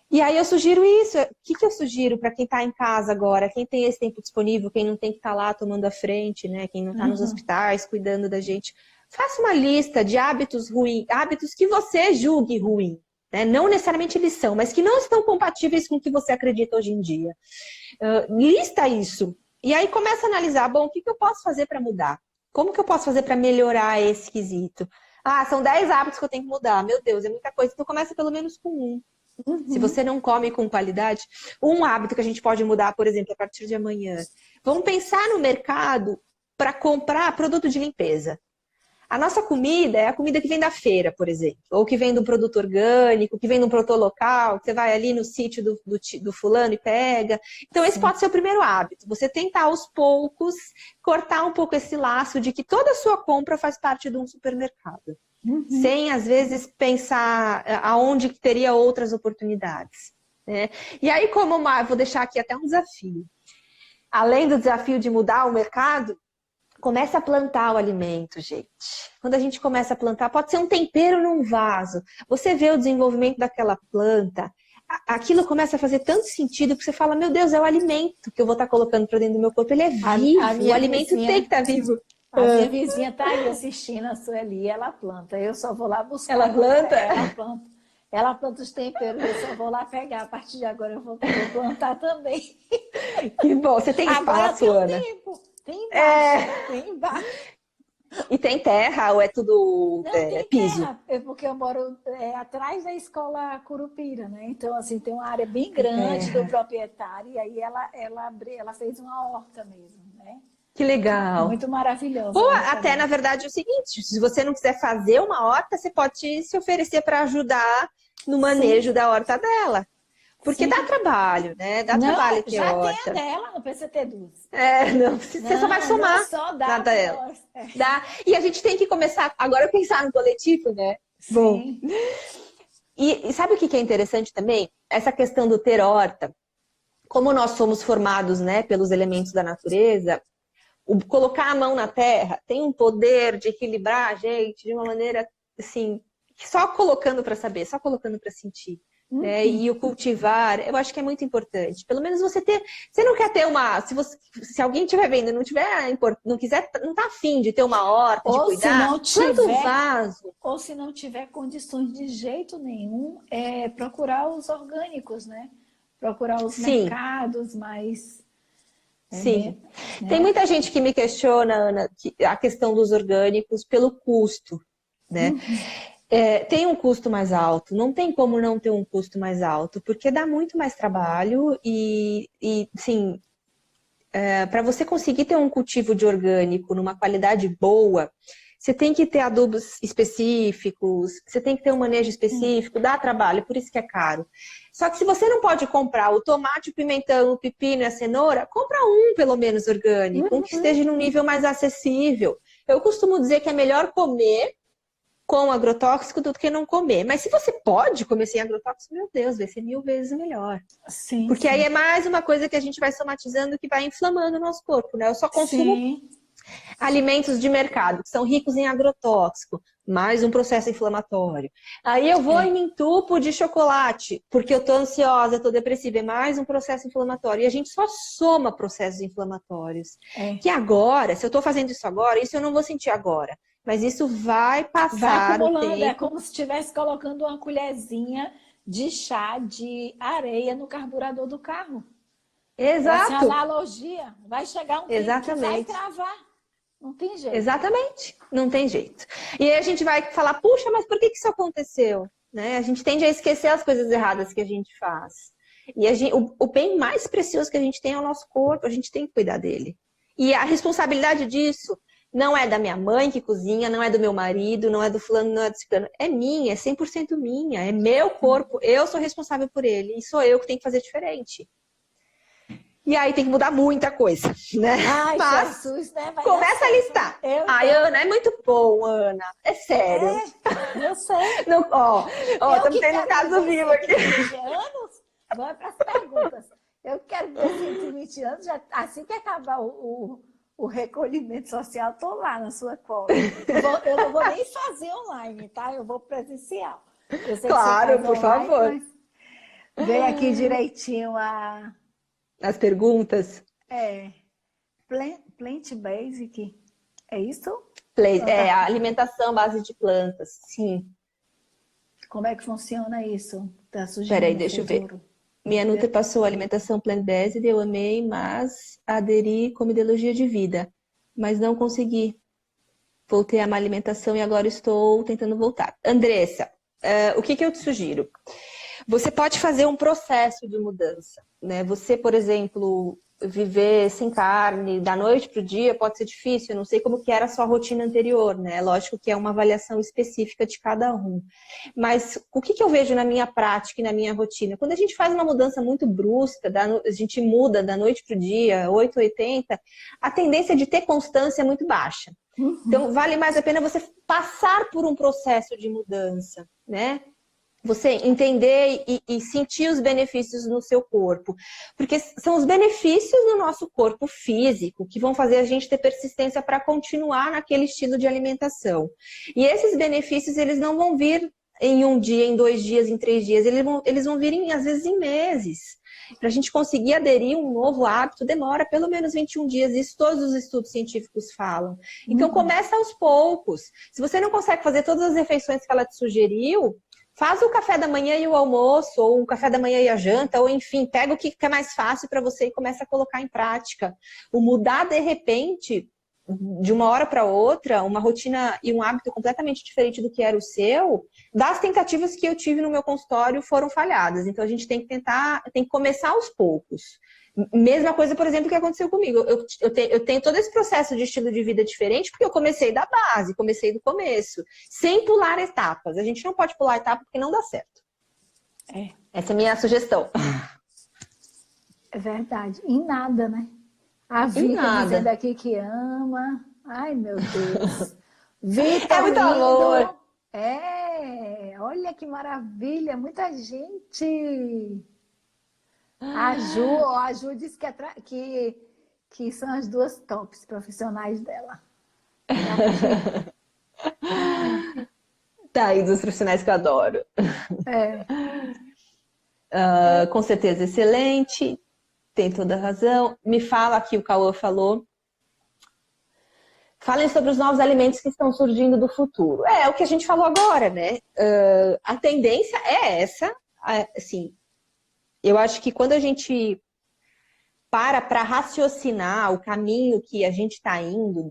E aí eu sugiro isso. O que eu sugiro para quem está em casa agora, quem tem esse tempo disponível, quem não tem que estar lá tomando a frente, né? Quem não está nos hospitais cuidando da gente. Faça uma lista de hábitos ruins, hábitos que você julgue ruim. Né? Não necessariamente eles são, mas que não estão compatíveis com o que você acredita hoje em dia. Lista isso. E aí começa a analisar, bom, o que eu posso fazer para mudar? Como que eu posso fazer para melhorar esse quesito? São 10 hábitos que eu tenho que mudar. Meu Deus, é muita coisa. Então começa pelo menos com um. Se você não come com qualidade, um hábito que a gente pode mudar, por exemplo, a partir de amanhã. Vamos pensar no mercado para comprar produto de limpeza. A nossa comida é a comida que vem da feira, por exemplo, ou que vem de um produto orgânico, que vem de um produtor local, que você vai ali no sítio do fulano e pega. Então, esse pode ser o primeiro hábito. Você tentar, aos poucos, cortar um pouco esse laço de que toda a sua compra faz parte de um supermercado. Sem, às vezes, pensar aonde que teria outras oportunidades. Né? E aí, vou deixar aqui até um desafio. Além do desafio de mudar o mercado, comece a plantar o alimento, gente. Quando a gente começa a plantar, pode ser um tempero num vaso. Você vê o desenvolvimento daquela planta, aquilo começa a fazer tanto sentido que você fala, meu Deus, é o alimento que eu vou estar colocando para dentro do meu corpo. Ele é vivo, o alimento tem que estar vivo. A minha vizinha está aí assistindo a Sueli, ela planta. Eu só vou lá buscar. Ela planta? Ela planta. Ela planta os temperos, eu só vou lá pegar. A partir de agora eu vou plantar também. Que bom, você tem espaço, Ana? Tem embaixo, tem embaixo. E tem terra ou é tudo tem piso? Terra, porque eu moro atrás da escola Curupira, né? Então, assim, tem uma área bem grande do proprietário e aí ela fez uma horta mesmo, né? Que legal. Muito maravilhoso. Ou até, na verdade, é o seguinte, se você não quiser fazer uma horta, você pode se oferecer para ajudar no manejo da horta dela. Porque dá trabalho, né? Dá trabalho ter horta. Já tem a dela, não precisa ter duas. Você só vai somar. Não, só dá nada ela. Dá. E a gente tem que começar agora a pensar no coletivo, né? Sim. Bom. E sabe o que é interessante também? Essa questão do ter horta. Como nós somos formados, né, pelos elementos da natureza, colocar a mão na terra tem um poder de equilibrar a gente de uma maneira, assim, só colocando para saber, só colocando para sentir. Né? E o cultivar, eu acho que é muito importante. Pelo menos você ter. Você não quer ter uma. Se alguém estiver vendo, não quiser, não tá afim de ter uma horta, de cuidar, planta um vaso. Ou se não tiver condições de jeito nenhum, procurar os orgânicos, né? Procurar os mercados mais. Sim. Tem muita gente que me questiona, Ana, a questão dos orgânicos pelo custo, né? Tem um custo mais alto, não tem como não ter um custo mais alto, porque dá muito mais trabalho e sim, para você conseguir ter um cultivo de orgânico numa qualidade boa, Você tem que ter adubos específicos, você tem que ter um manejo específico, dá trabalho, por isso que é caro. Só que se você não pode comprar o tomate, o pimentão, o pepino e a cenoura, compra um, pelo menos, orgânico, um que esteja num nível mais acessível. Eu costumo dizer que é melhor comer com agrotóxico do que não comer. Mas se você pode comer sem agrotóxico, meu Deus, vai ser 1000 vezes melhor. Sim, Porque sim. aí é mais uma coisa que a gente vai somatizando que vai inflamando o nosso corpo, né? Eu só consumo Sim. alimentos de mercado que são ricos em agrotóxico, mais um processo inflamatório. Aí eu vou e me entupo de chocolate, porque eu tô ansiosa, tô depressiva, é mais um processo inflamatório. E a gente só soma processos inflamatórios. Que agora, se eu tô fazendo isso agora, isso eu não vou sentir agora. Mas isso vai Vai passar o acumulando, é tempo. como se estivesse colocando uma colherzinha de chá de areia no carburador do carro. Essa é a Exato, analogia. Vai chegar um tempo que vai exatamente. travar. Não tem jeito. Exatamente, não tem jeito. E aí a gente vai falar, puxa, mas por que isso aconteceu? Né? A gente tende a esquecer as coisas erradas que a gente faz. E o bem mais precioso que a gente tem é o nosso corpo, a gente tem que cuidar dele. E a responsabilidade disso não é da minha mãe que cozinha, não é do meu marido, não é do fulano, não é do ciclano. É minha, é 100% minha, é meu corpo, eu sou responsável por ele. E sou eu que tenho que fazer diferente. E aí tem que mudar muita coisa, né? Ai, Mas Jesus, né? Vai dar começa a certo. listar. Ai, Ana, é muito bom, Ana. É sério. Eu sei. Não, ó, Eu estamos que tendo um quero caso viver vivo aqui. 120 anos, vamos para as perguntas. Eu quero viver 120 anos, já, assim que acabar o recolhimento social, estou lá na sua cola. Eu não vou nem fazer online, tá? Eu vou presencial. Eu sei Claro, que você por faz online, favor. mas vem aqui direitinho As perguntas. Plant Basic. É isso? É a alimentação à base de plantas. Sim. Como é que funciona isso? Tá surgindo Peraí, no deixa eu ver. futuro? Minha Nutri passou a alimentação plant-based, eu amei, mas aderi como ideologia de vida. Mas não consegui. Voltei a má alimentação e agora estou tentando voltar. Andressa, o que eu te sugiro? Você pode fazer um processo de mudança, né? Você, por exemplo, viver sem carne da noite para o dia pode ser difícil. Eu não sei como que era a sua rotina anterior, né? Lógico que é uma avaliação específica de cada um. Mas o que eu vejo na minha prática e na minha rotina? Quando a gente faz uma mudança muito brusca, a gente muda da noite para o dia, 880, a tendência de ter constância é muito baixa. Então, vale mais a pena você passar por um processo de mudança, né? Você entender e sentir os benefícios no seu corpo. Porque são os benefícios no nosso corpo físico que vão fazer a gente ter persistência para continuar naquele estilo de alimentação. E esses benefícios, eles não vão vir em um dia, em 2 dias, em 3 dias. Eles vão vir, às vezes, em meses. Para a gente conseguir aderir a um novo hábito, demora pelo menos 21 dias. Isso todos os estudos científicos falam. Então, começa aos poucos. Se você não consegue fazer todas as refeições que ela te sugeriu, faz o café da manhã e o almoço, ou o café da manhã e a janta, ou enfim, pega o que é mais fácil para você e começa a colocar em prática. O mudar de repente, de uma hora para outra, uma rotina e um hábito completamente diferente do que era o seu, das tentativas que eu tive no meu consultório foram falhadas. Então a gente tem que tem que começar aos poucos. Mesma coisa, por exemplo, que aconteceu comigo. Eu tenho todo esse processo de estilo de vida diferente porque eu comecei da base, comecei do começo, sem pular etapas. A gente não pode pular etapa porque não dá certo. Essa é a minha sugestão. É verdade. Em nada, né? A Vika dizendo aqui que ama. Ai, meu Deus. Vitor, é muito amor. Olha que maravilha. Muita gente. A Ju disse que são as 2 tops profissionais dela. Tá aí dos profissionais que eu adoro. Com certeza, excelente. Tem toda a razão. Me fala aqui, o Cauã falou. Falem sobre os novos alimentos que estão surgindo do futuro. É o que a gente falou agora, né? A tendência é essa. Assim, eu acho que quando a gente para raciocinar o caminho que a gente está indo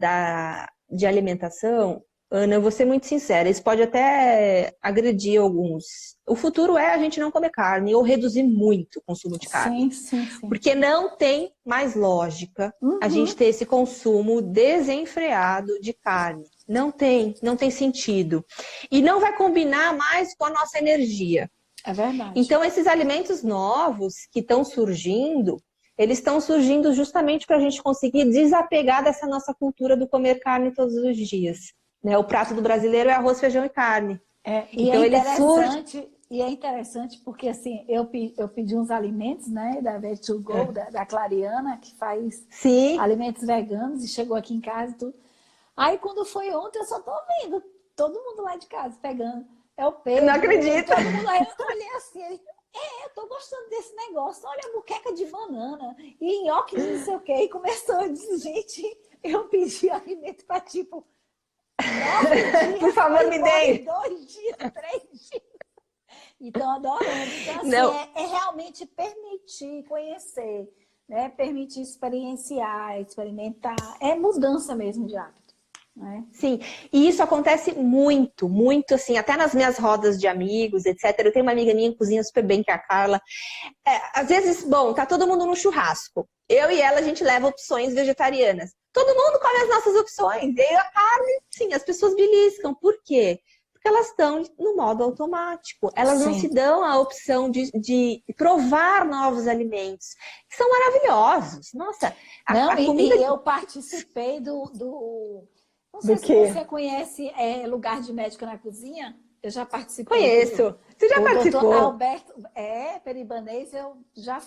de alimentação, Ana, eu vou ser muito sincera, isso pode até agredir alguns. O futuro é a gente não comer carne ou reduzir muito o consumo de carne. Sim. Porque não tem mais lógica a gente ter esse consumo desenfreado de carne. Não tem sentido. E não vai combinar mais com a nossa energia. É verdade. Então, esses alimentos novos que estão surgindo, eles estão surgindo justamente para a gente conseguir desapegar dessa nossa cultura do comer carne todos os dias. Né? O prato do brasileiro é arroz, feijão e carne. Então, e é interessante porque assim, eu pedi uns alimentos, né, da Veg2Go, da Clariana, que faz alimentos veganos, e chegou aqui em casa e tudo. Aí quando foi ontem, eu só tô vendo todo mundo lá de casa pegando. É o Pedro. Não acredito. Todo mundo aí, eu olhei assim, eu tô gostando desse negócio. Olha, muqueca de banana e nhoque de não sei o quê. E começou a dizer, gente, eu pedi alimento para tipo 9 dias. Por favor, me dê. 2 dias, 3 dias. Então, adorando. Então, assim, é realmente permitir conhecer, né? Permitir experienciar, experimentar. É mudança mesmo de hábito. Né? Sim, e isso acontece muito, muito assim, até nas minhas rodas de amigos, etc. Eu tenho uma amiga minha que cozinha super bem, que é a Carla. Às vezes, bom, tá todo mundo no churrasco. Eu e ela, a gente leva opções vegetarianas. Todo mundo come as nossas opções. E a carne, sim, as pessoas beliscam. Por quê? Porque elas estão no modo automático. Elas não se dão a opção de provar novos alimentos, que são maravilhosos. Nossa, a comida... E eu participei do não sei se você conhece Lugar de Médico na Cozinha. Eu já participei. Conheço. Você já participou? O Dr. Alberto Peribanês, eu já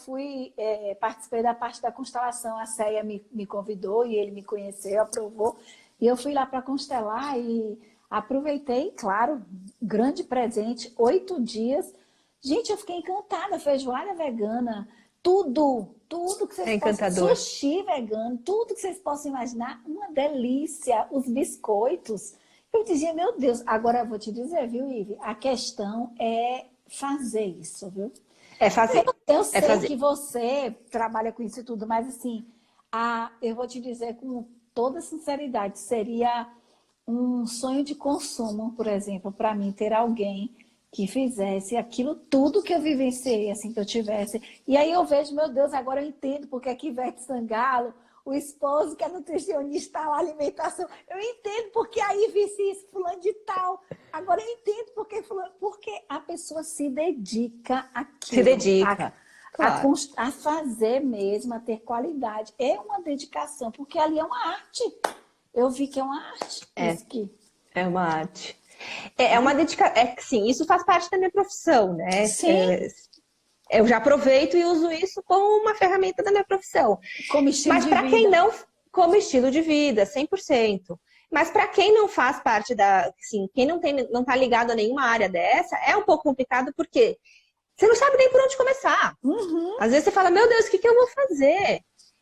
participei da parte da constelação. A Céia me convidou e ele me conheceu, aprovou. E eu fui lá para constelar e aproveitei, claro, grande presente, 8 dias. Gente, eu fiquei encantada. Feijoada vegana, tudo que vocês possam, sushi vegano, tudo que vocês possam imaginar, uma delícia, os biscoitos. Eu dizia, meu Deus, agora eu vou te dizer, viu, Ive? A questão é fazer isso, viu? É fazer. Eu sei que você trabalha com isso e tudo, mas assim, eu vou te dizer com toda sinceridade, seria um sonho de consumo, por exemplo, para mim, ter alguém que fizesse aquilo tudo que eu vivenciei, assim, que eu tivesse. E aí eu vejo, meu Deus, agora eu entendo porque que Ivete Sangalo, o esposo que é nutricionista lá, alimentação, eu entendo porque aí vice isso, fulano de tal. Agora eu entendo porque a pessoa se dedica àquilo. Se dedica. A fazer mesmo, a ter qualidade. É uma dedicação, porque ali é uma arte. Eu vi que é uma arte. É uma arte. É uma dedicação. Sim, isso faz parte da minha profissão, né? Sim. Eu já aproveito e uso isso como uma ferramenta da minha profissão. Como estilo de vida. Mas para quem não, como estilo de vida, 100%. Mas para quem não faz parte assim, quem não tá ligado a nenhuma área dessa, é um pouco complicado porque você não sabe nem por onde começar. Uhum. Às vezes você fala, meu Deus, o que eu vou fazer?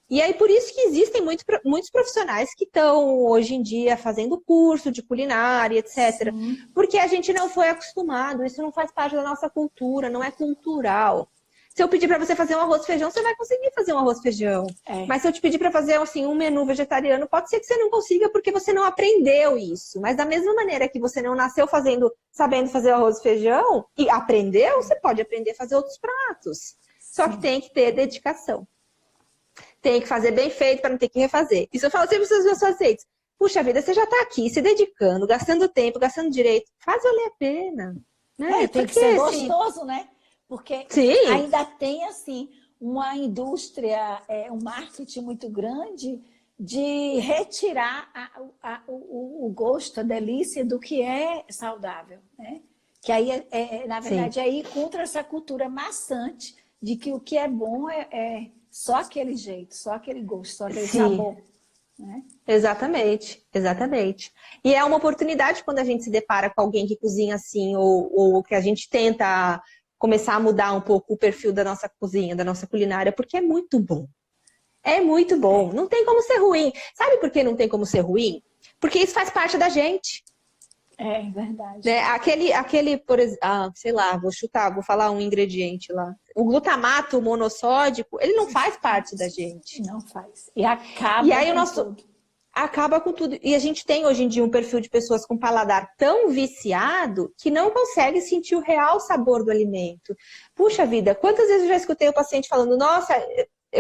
E aí, por isso que existem muitos profissionais que estão, hoje em dia, fazendo curso de culinária, etc. Sim. Porque a gente não foi acostumado, isso não faz parte da nossa cultura, não é cultural. Se eu pedir para você fazer um arroz e feijão, você vai conseguir fazer um arroz e feijão. Mas se eu te pedir para fazer assim, um menu vegetariano, pode ser que você não consiga porque você não aprendeu isso. Mas da mesma maneira que você não nasceu sabendo fazer arroz e feijão e aprendeu, você pode aprender a fazer outros pratos. Só que tem que ter dedicação. Tem que fazer bem feito para não ter que refazer. Isso eu falo sempre para os meus pacientes. Puxa vida, você já está aqui se dedicando, gastando tempo, gastando direito. Faz valer a pena. Né? Tem que ser gostoso, né? Porque ainda tem, assim, uma indústria, um marketing muito grande de retirar o gosto, a delícia do que é saudável, né? Que aí, na verdade, é ir contra essa cultura maçante de que o que é bom é só aquele jeito, só aquele gosto, só aquele sabor. Né? Exatamente. E é uma oportunidade quando a gente se depara com alguém que cozinha assim, ou que a gente tenta começar a mudar um pouco o perfil da nossa cozinha, da nossa culinária, porque é muito bom. É muito bom. Não tem como ser ruim. Sabe por que não tem como ser ruim? Porque isso faz parte da gente. É verdade. Né? Aquele, por exemplo, sei lá, vou falar um ingrediente lá. O glutamato monossódico, ele não faz parte da gente. Não faz. E acaba tudo. Acaba com tudo. E a gente tem hoje em dia um perfil de pessoas com paladar tão viciado que não consegue sentir o real sabor do alimento. Puxa vida, quantas vezes eu já escutei o paciente falando, nossa,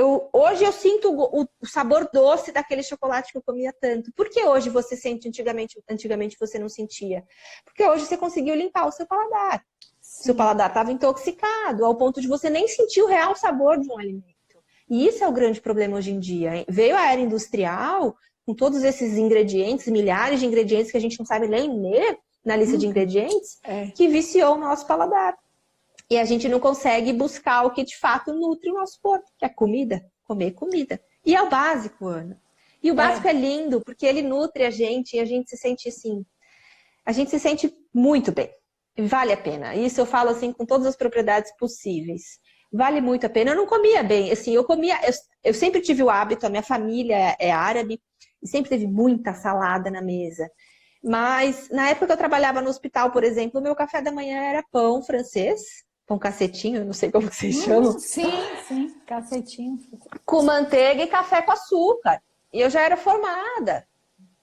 hoje eu sinto o sabor doce daquele chocolate que eu comia tanto. Por que hoje você sente antigamente você não sentia? Porque hoje você conseguiu limpar o seu paladar. Sim. Seu paladar estava intoxicado, ao ponto de você nem sentir o real sabor de um alimento. E isso é o grande problema hoje em dia, hein? Veio a era industrial, com todos esses ingredientes, milhares de ingredientes que a gente não sabe nem ler na lista de ingredientes, que viciou o nosso paladar. E a gente não consegue buscar o que de fato nutre o nosso corpo, que é comida, comer comida. E é o básico, Ana. E o básico é lindo, porque ele nutre a gente e a gente se sente assim. A gente se sente muito bem. Vale a pena. Isso eu falo assim com todas as propriedades possíveis. Vale muito a pena. Eu não comia bem. Assim, eu sempre tive o hábito, a minha família é árabe, e sempre teve muita salada na mesa. Mas na época que eu trabalhava no hospital, por exemplo, o meu café da manhã era pão francês, pão cacetinho, eu não sei como vocês chamam. Sim, cacetinho. Com manteiga e café com açúcar. E eu já era formada.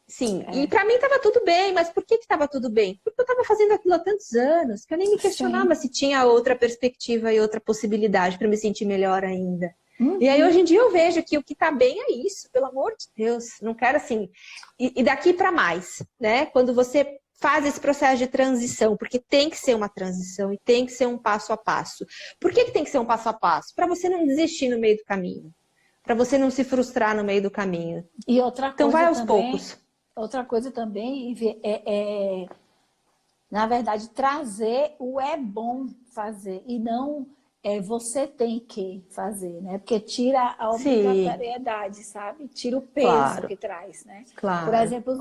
Sim, e pra mim tava tudo bem, mas por que tava tudo bem? Porque eu tava fazendo aquilo há tantos anos, que eu nem me questionava se tinha outra perspectiva e outra possibilidade para me sentir melhor ainda. E aí hoje em dia eu vejo que o que tá bem é isso, pelo amor de Deus, não quero assim. E daqui para mais, né? Quando você faz esse processo de transição, porque tem que ser uma transição e tem que ser um passo a passo. Por que tem que ser um passo a passo? Para você não desistir no meio do caminho, para você não se frustrar no meio do caminho. E outra coisa então vai aos também, poucos. Outra coisa também na verdade, trazer o é bom fazer e não você tem que fazer, né? Porque tira a obrigatoriedade, sabe? Tira o peso que traz, né? Claro, por exemplo,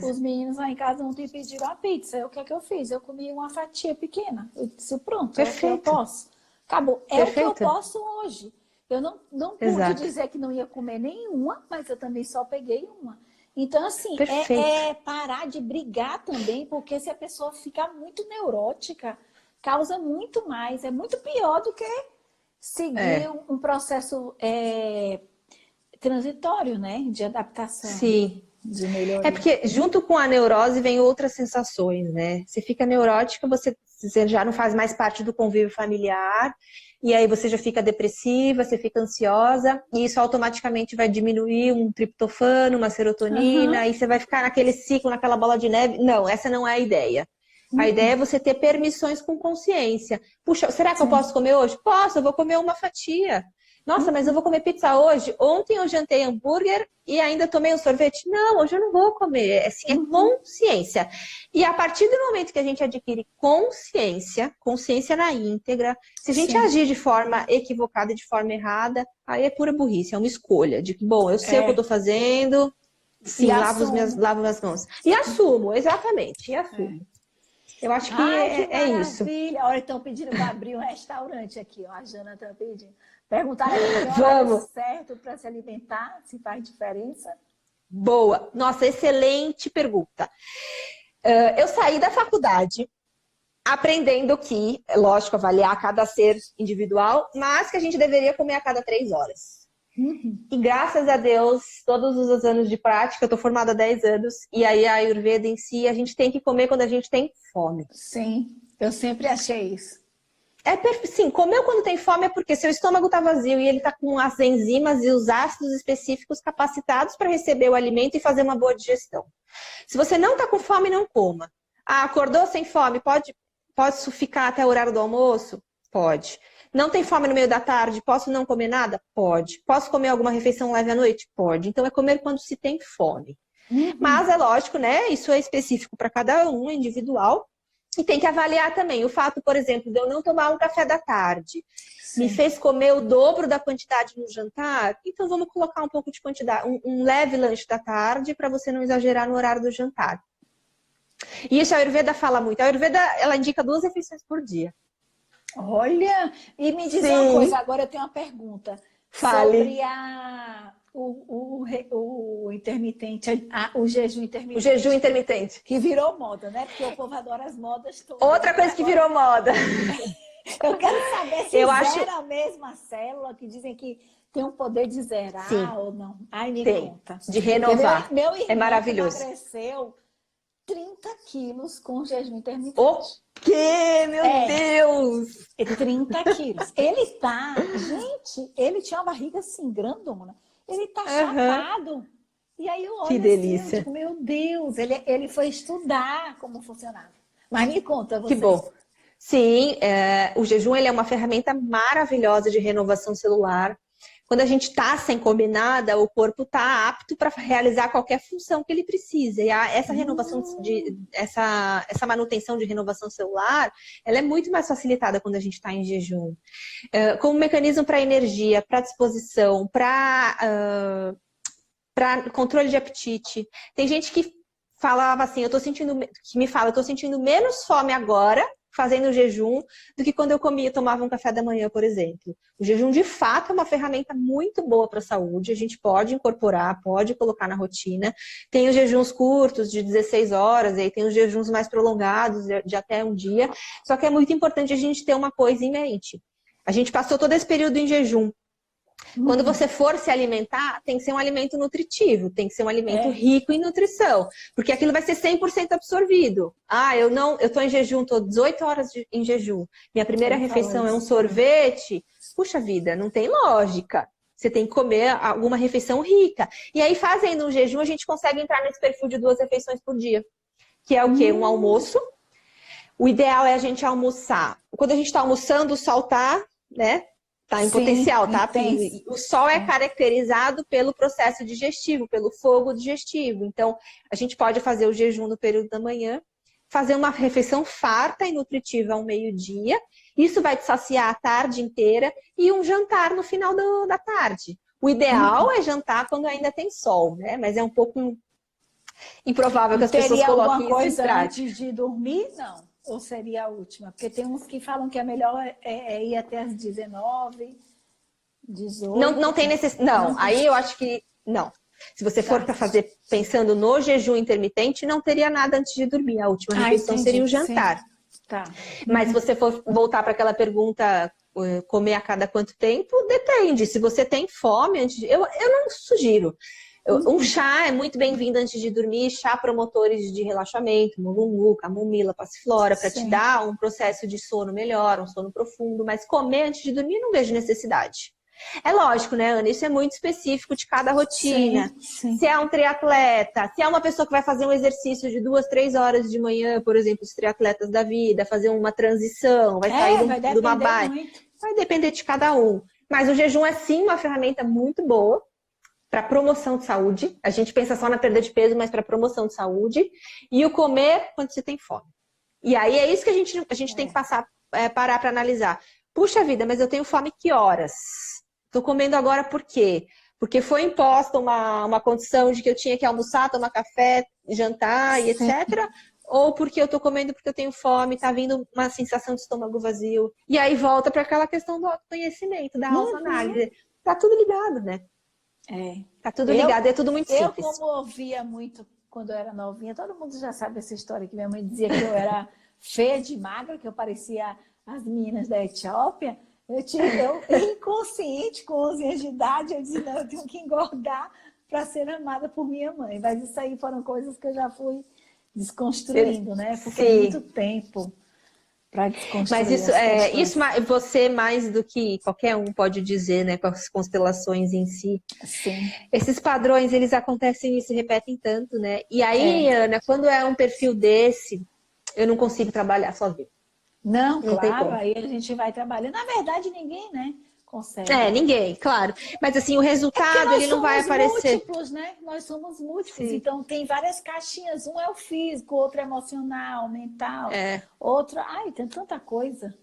os meninos lá em casa ontem pediram a pizza. O que é que eu fiz? Eu comi uma fatia pequena. Eu disse, pronto, Perfeito. é o que eu posso. Acabou. É Perfeito. o que eu posso hoje. Eu não pude dizer que não ia comer nenhuma, mas eu também só peguei uma. Então, assim, é parar de brigar também, porque se a pessoa ficar muito neurótica, causa muito mais, é muito pior do que seguir um processo transitório, né? De adaptação. Sim. De melhoria. É porque junto com a neurose vem outras sensações, né? Você fica neurótica, você já não faz mais parte do convívio familiar, e aí você já fica depressiva, você fica ansiosa, e isso automaticamente vai diminuir um triptofano, uma serotonina, e você vai ficar naquele ciclo, naquela bola de neve. Não, essa não é a ideia. A ideia é você ter permissões com consciência. Puxa, será que eu posso comer hoje? Posso, eu vou comer uma fatia. Nossa, mas eu vou comer pizza hoje? Ontem eu jantei hambúrguer e ainda tomei um sorvete? Não, hoje eu não vou comer. Assim, é consciência. E a partir do momento que a gente adquire consciência na íntegra, se a gente agir de forma equivocada, de forma errada, aí é pura burrice, é uma escolha. De que, bom, eu sei o que eu tô fazendo, sim, lavo as mãos. E assumo, exatamente, e assumo. Eu acho que é isso. Olha, estão pedindo para abrir um restaurante aqui, ó. A Jana está pedindo. Perguntaram aqui Vamos. certo para se alimentar, se faz diferença? Boa. Nossa, excelente pergunta. Eu saí da faculdade aprendendo que, é lógico, avaliar cada ser individual, mas que a gente deveria comer a cada 3 horas. E graças a Deus, todos os anos de prática, eu estou formada há 10 anos, e aí a Ayurveda em si, a gente tem que comer quando a gente tem fome. Sim, eu sempre achei isso. Sim, comer quando tem fome é porque seu estômago está vazio e ele está com as enzimas e os ácidos específicos capacitados para receber o alimento e fazer uma boa digestão. Se você não está com fome, não coma. Ah, acordou sem fome, pode ficar até o horário do almoço? Pode. Não tem fome no meio da tarde, posso não comer nada? Pode. Posso comer alguma refeição leve à noite? Pode. Então é comer quando se tem fome. Mas é lógico, né? Isso é específico para cada um, é individual. E tem que avaliar também o fato, por exemplo, de eu não tomar um café da tarde. Me fez comer o dobro da quantidade no jantar, então vamos colocar um pouco de quantidade, um leve lanche da tarde para você não exagerar no horário do jantar. E isso a Ayurveda fala muito. A Ayurveda, ela indica 2 refeições por dia. Olha, e me diz uma coisa, agora eu tenho uma pergunta. Fale. Sobre o intermitente, o jejum intermitente. O jejum intermitente. Que virou moda, né? Porque o povo adora as modas todas. Outra coisa que virou moda. Eu quero saber se zera a mesma célula, que dizem que tem um poder de zerar ou não. Ai, me conta. De renovar. Meu irmão é maravilhoso. emagreceu 30 quilos com jejum intermitente. O quê? Meu Deus! 30 quilos. Gente, ele tinha uma barriga assim, grandona. Ele tá chapado. E aí eu olho Que assim, delícia. eu digo, meu Deus, ele foi estudar como funcionava. Mas me conta, Que vocês. bom. Sim, o jejum ele é uma ferramenta maravilhosa de renovação celular. Quando a gente está sem combinada, o corpo está apto para realizar qualquer função que ele precisa. E essa renovação essa manutenção de renovação celular, ela é muito mais facilitada quando a gente está em jejum. Como mecanismo para energia, para disposição, para controle de apetite. Tem gente que falava assim, eu tô sentindo menos fome agora fazendo jejum do que quando eu tomava um café da manhã, por exemplo. O jejum, de fato, é uma ferramenta muito boa para a saúde. A gente pode incorporar, pode colocar na rotina. Tem os jejuns curtos, de 16 horas, e aí tem os jejuns mais prolongados, de até um dia. Só que é muito importante a gente ter uma coisa em mente. A gente passou todo esse período em jejum. Quando você for se alimentar, tem que ser um alimento nutritivo, tem que ser um alimento rico em nutrição, porque aquilo vai ser 100% absorvido. Eu tô em jejum, tô 18 horas em jejum. Minha primeira refeição é um sorvete. Puxa vida, não tem lógica. Você tem que comer alguma refeição rica. E aí, fazendo um jejum, a gente consegue entrar nesse perfil de 2 refeições por dia. Que é o quê? Um almoço. O ideal é a gente almoçar. Quando a gente está almoçando, o sol tá, né? Tá em potencial, tá? O sol é caracterizado pelo processo digestivo, pelo fogo digestivo. Então, a gente pode fazer o jejum no período da manhã, fazer uma refeição farta e nutritiva ao meio-dia. Isso vai te saciar a tarde inteira e um jantar no final da tarde. O ideal é jantar quando ainda tem sol, né? Mas é um pouco improvável que as pessoas coloquem isso em prática. Antes de dormir, não? Ou seria a última? Porque tem uns que falam que é melhor ir até as 19, 18. Não tem necessidade. Não, aí eu acho que não. Se você for para fazer pensando no jejum intermitente, não teria nada antes de dormir. A última refeição seria o jantar. Tá. Mas se você for voltar para aquela pergunta, comer a cada quanto tempo, depende. Se você tem fome antes de... Eu não sugiro. Um chá é muito bem-vindo antes de dormir, chá promotores de relaxamento, mulungu, camomila, passiflora, para te dar um processo de sono melhor, um sono profundo, mas comer antes de dormir não vejo necessidade. É lógico, né, Ana? Isso é muito específico de cada rotina. Sim. Se é um triatleta, se é uma pessoa que vai fazer um exercício de 2, 3 horas de manhã, por exemplo, os triatletas da vida, fazer uma transição, vai sair de uma bike. Vai depender de cada um. Mas o jejum é sim uma ferramenta muito boa para promoção de saúde. A gente pensa só na perda de peso, mas para promoção de saúde. E o comer quando você tem fome. E aí é isso que a gente tem que parar para analisar. Puxa vida, mas eu tenho fome que horas? Estou comendo agora por quê? Porque foi imposta uma condição de que eu tinha que almoçar, tomar café, jantar e etc. Ou porque eu estou comendo porque eu tenho fome, está vindo uma sensação de estômago vazio. E aí volta para aquela questão do autoconhecimento, da autoanálise. Tá tudo ligado, né? Tá tudo ligado, é tudo muito simples. Eu, como ouvia muito quando eu era novinha, todo mundo já sabe essa história que minha mãe dizia que eu era feia de magra, que eu parecia as meninas da Etiópia. Eu inconsciente, com 11 anos de idade, eu disse, não, eu tenho que engordar para ser amada por minha mãe. Mas isso aí foram coisas que eu já fui desconstruindo, né? Porque é muito tempo para desconstruir. Mas isso você mais do que qualquer um pode dizer, né, com as constelações em si. Sim. Esses padrões, eles acontecem e se repetem tanto, né? E aí, Ana, quando é um perfil desse, eu não consigo trabalhar sozinho. Não, claro, aí a gente vai trabalhando. Na verdade, ninguém, né, consegue. Ninguém, claro. Mas assim, o resultado, ele não vai aparecer. Múltiplos, né? Nós somos múltiplos, então tem várias caixinhas. Um é o físico, outro é emocional, mental, outro... Ai, tem tanta coisa.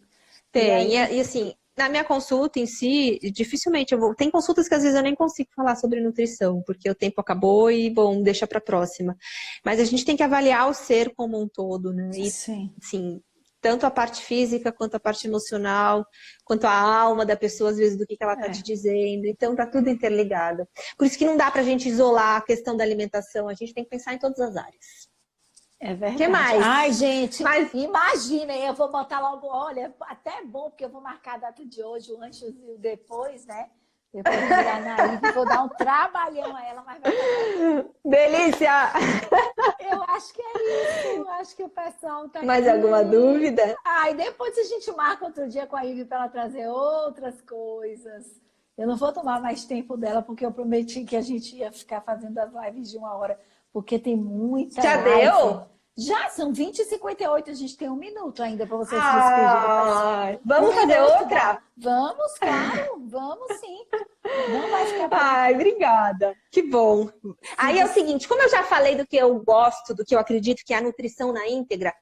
Tem, e assim, na minha consulta em si, dificilmente eu vou... Tem consultas que às vezes eu nem consigo falar sobre nutrição, porque o tempo acabou e, bom, deixa para próxima. Mas a gente tem que avaliar o ser como um todo, né? E, sim, tanto a parte física, quanto a parte emocional, quanto a alma da pessoa, às vezes, do que ela está te dizendo. Então, tá tudo interligado. Por isso que não dá pra gente isolar a questão da alimentação. A gente tem que pensar em todas as áreas. É verdade. O que mais? Ai, gente, imagina, eu vou botar logo, olha, até é bom, porque eu vou marcar a data de hoje, o antes e o depois, né? Depois de virar na Ivy, vou dar um trabalhão a ela, mas vai dar. Delícia! Eu acho que é isso. Eu acho que o pessoal tá Mais aqui. alguma dúvida? Ah, e depois a gente marca outro dia com a Ivy para ela trazer outras coisas. Eu não vou tomar mais tempo dela, porque eu prometi que a gente ia ficar fazendo as lives de 1 hora, porque tem muita Já live. deu? Já, são 20h58, a gente tem 1 minuto ainda para vocês se despedirem do pessoal. Vamos fazer outra? Vamos, claro, vamos sim. Não vai ficar por Ai, obrigada. Que bom. Aí é o seguinte, como eu já falei do que eu gosto, do que eu acredito que é a nutrição na íntegra,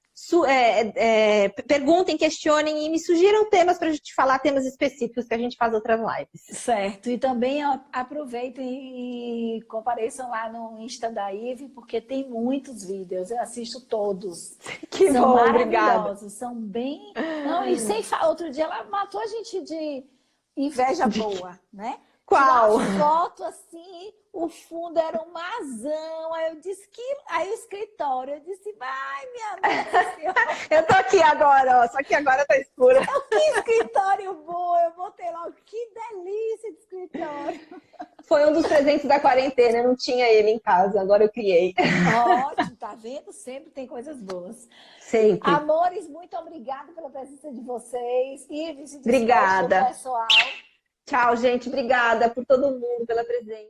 perguntem, questionem e me sugiram temas para a gente falar, temas específicos que a gente faz outras lives. certo. E também ó, aproveitem e compareçam lá no Insta da Ivy, porque tem muitos vídeos. Eu assisto todos. Que São bom, maravilhosos, obrigada. são bem... Não, e sem outro dia ela matou a gente de inveja boa, né? Qual? Tirou uma foto assim, o fundo era um mazão. Aí eu disse que... Aí o escritório, eu disse, vai, minha Nossa Senhora. Eu tô aqui agora, ó, só que agora tá escuro. Que escritório bom! Eu botei logo, que delícia de escritório. Foi um dos presentes da quarentena, eu não tinha ele em casa, agora eu criei. Ótimo, tá vendo? Sempre tem coisas boas. Sempre. Amores, muito obrigada pela presença de vocês. Ives, se despede do Obrigada. pessoal. Tchau, gente. Obrigada por todo mundo, pela presença.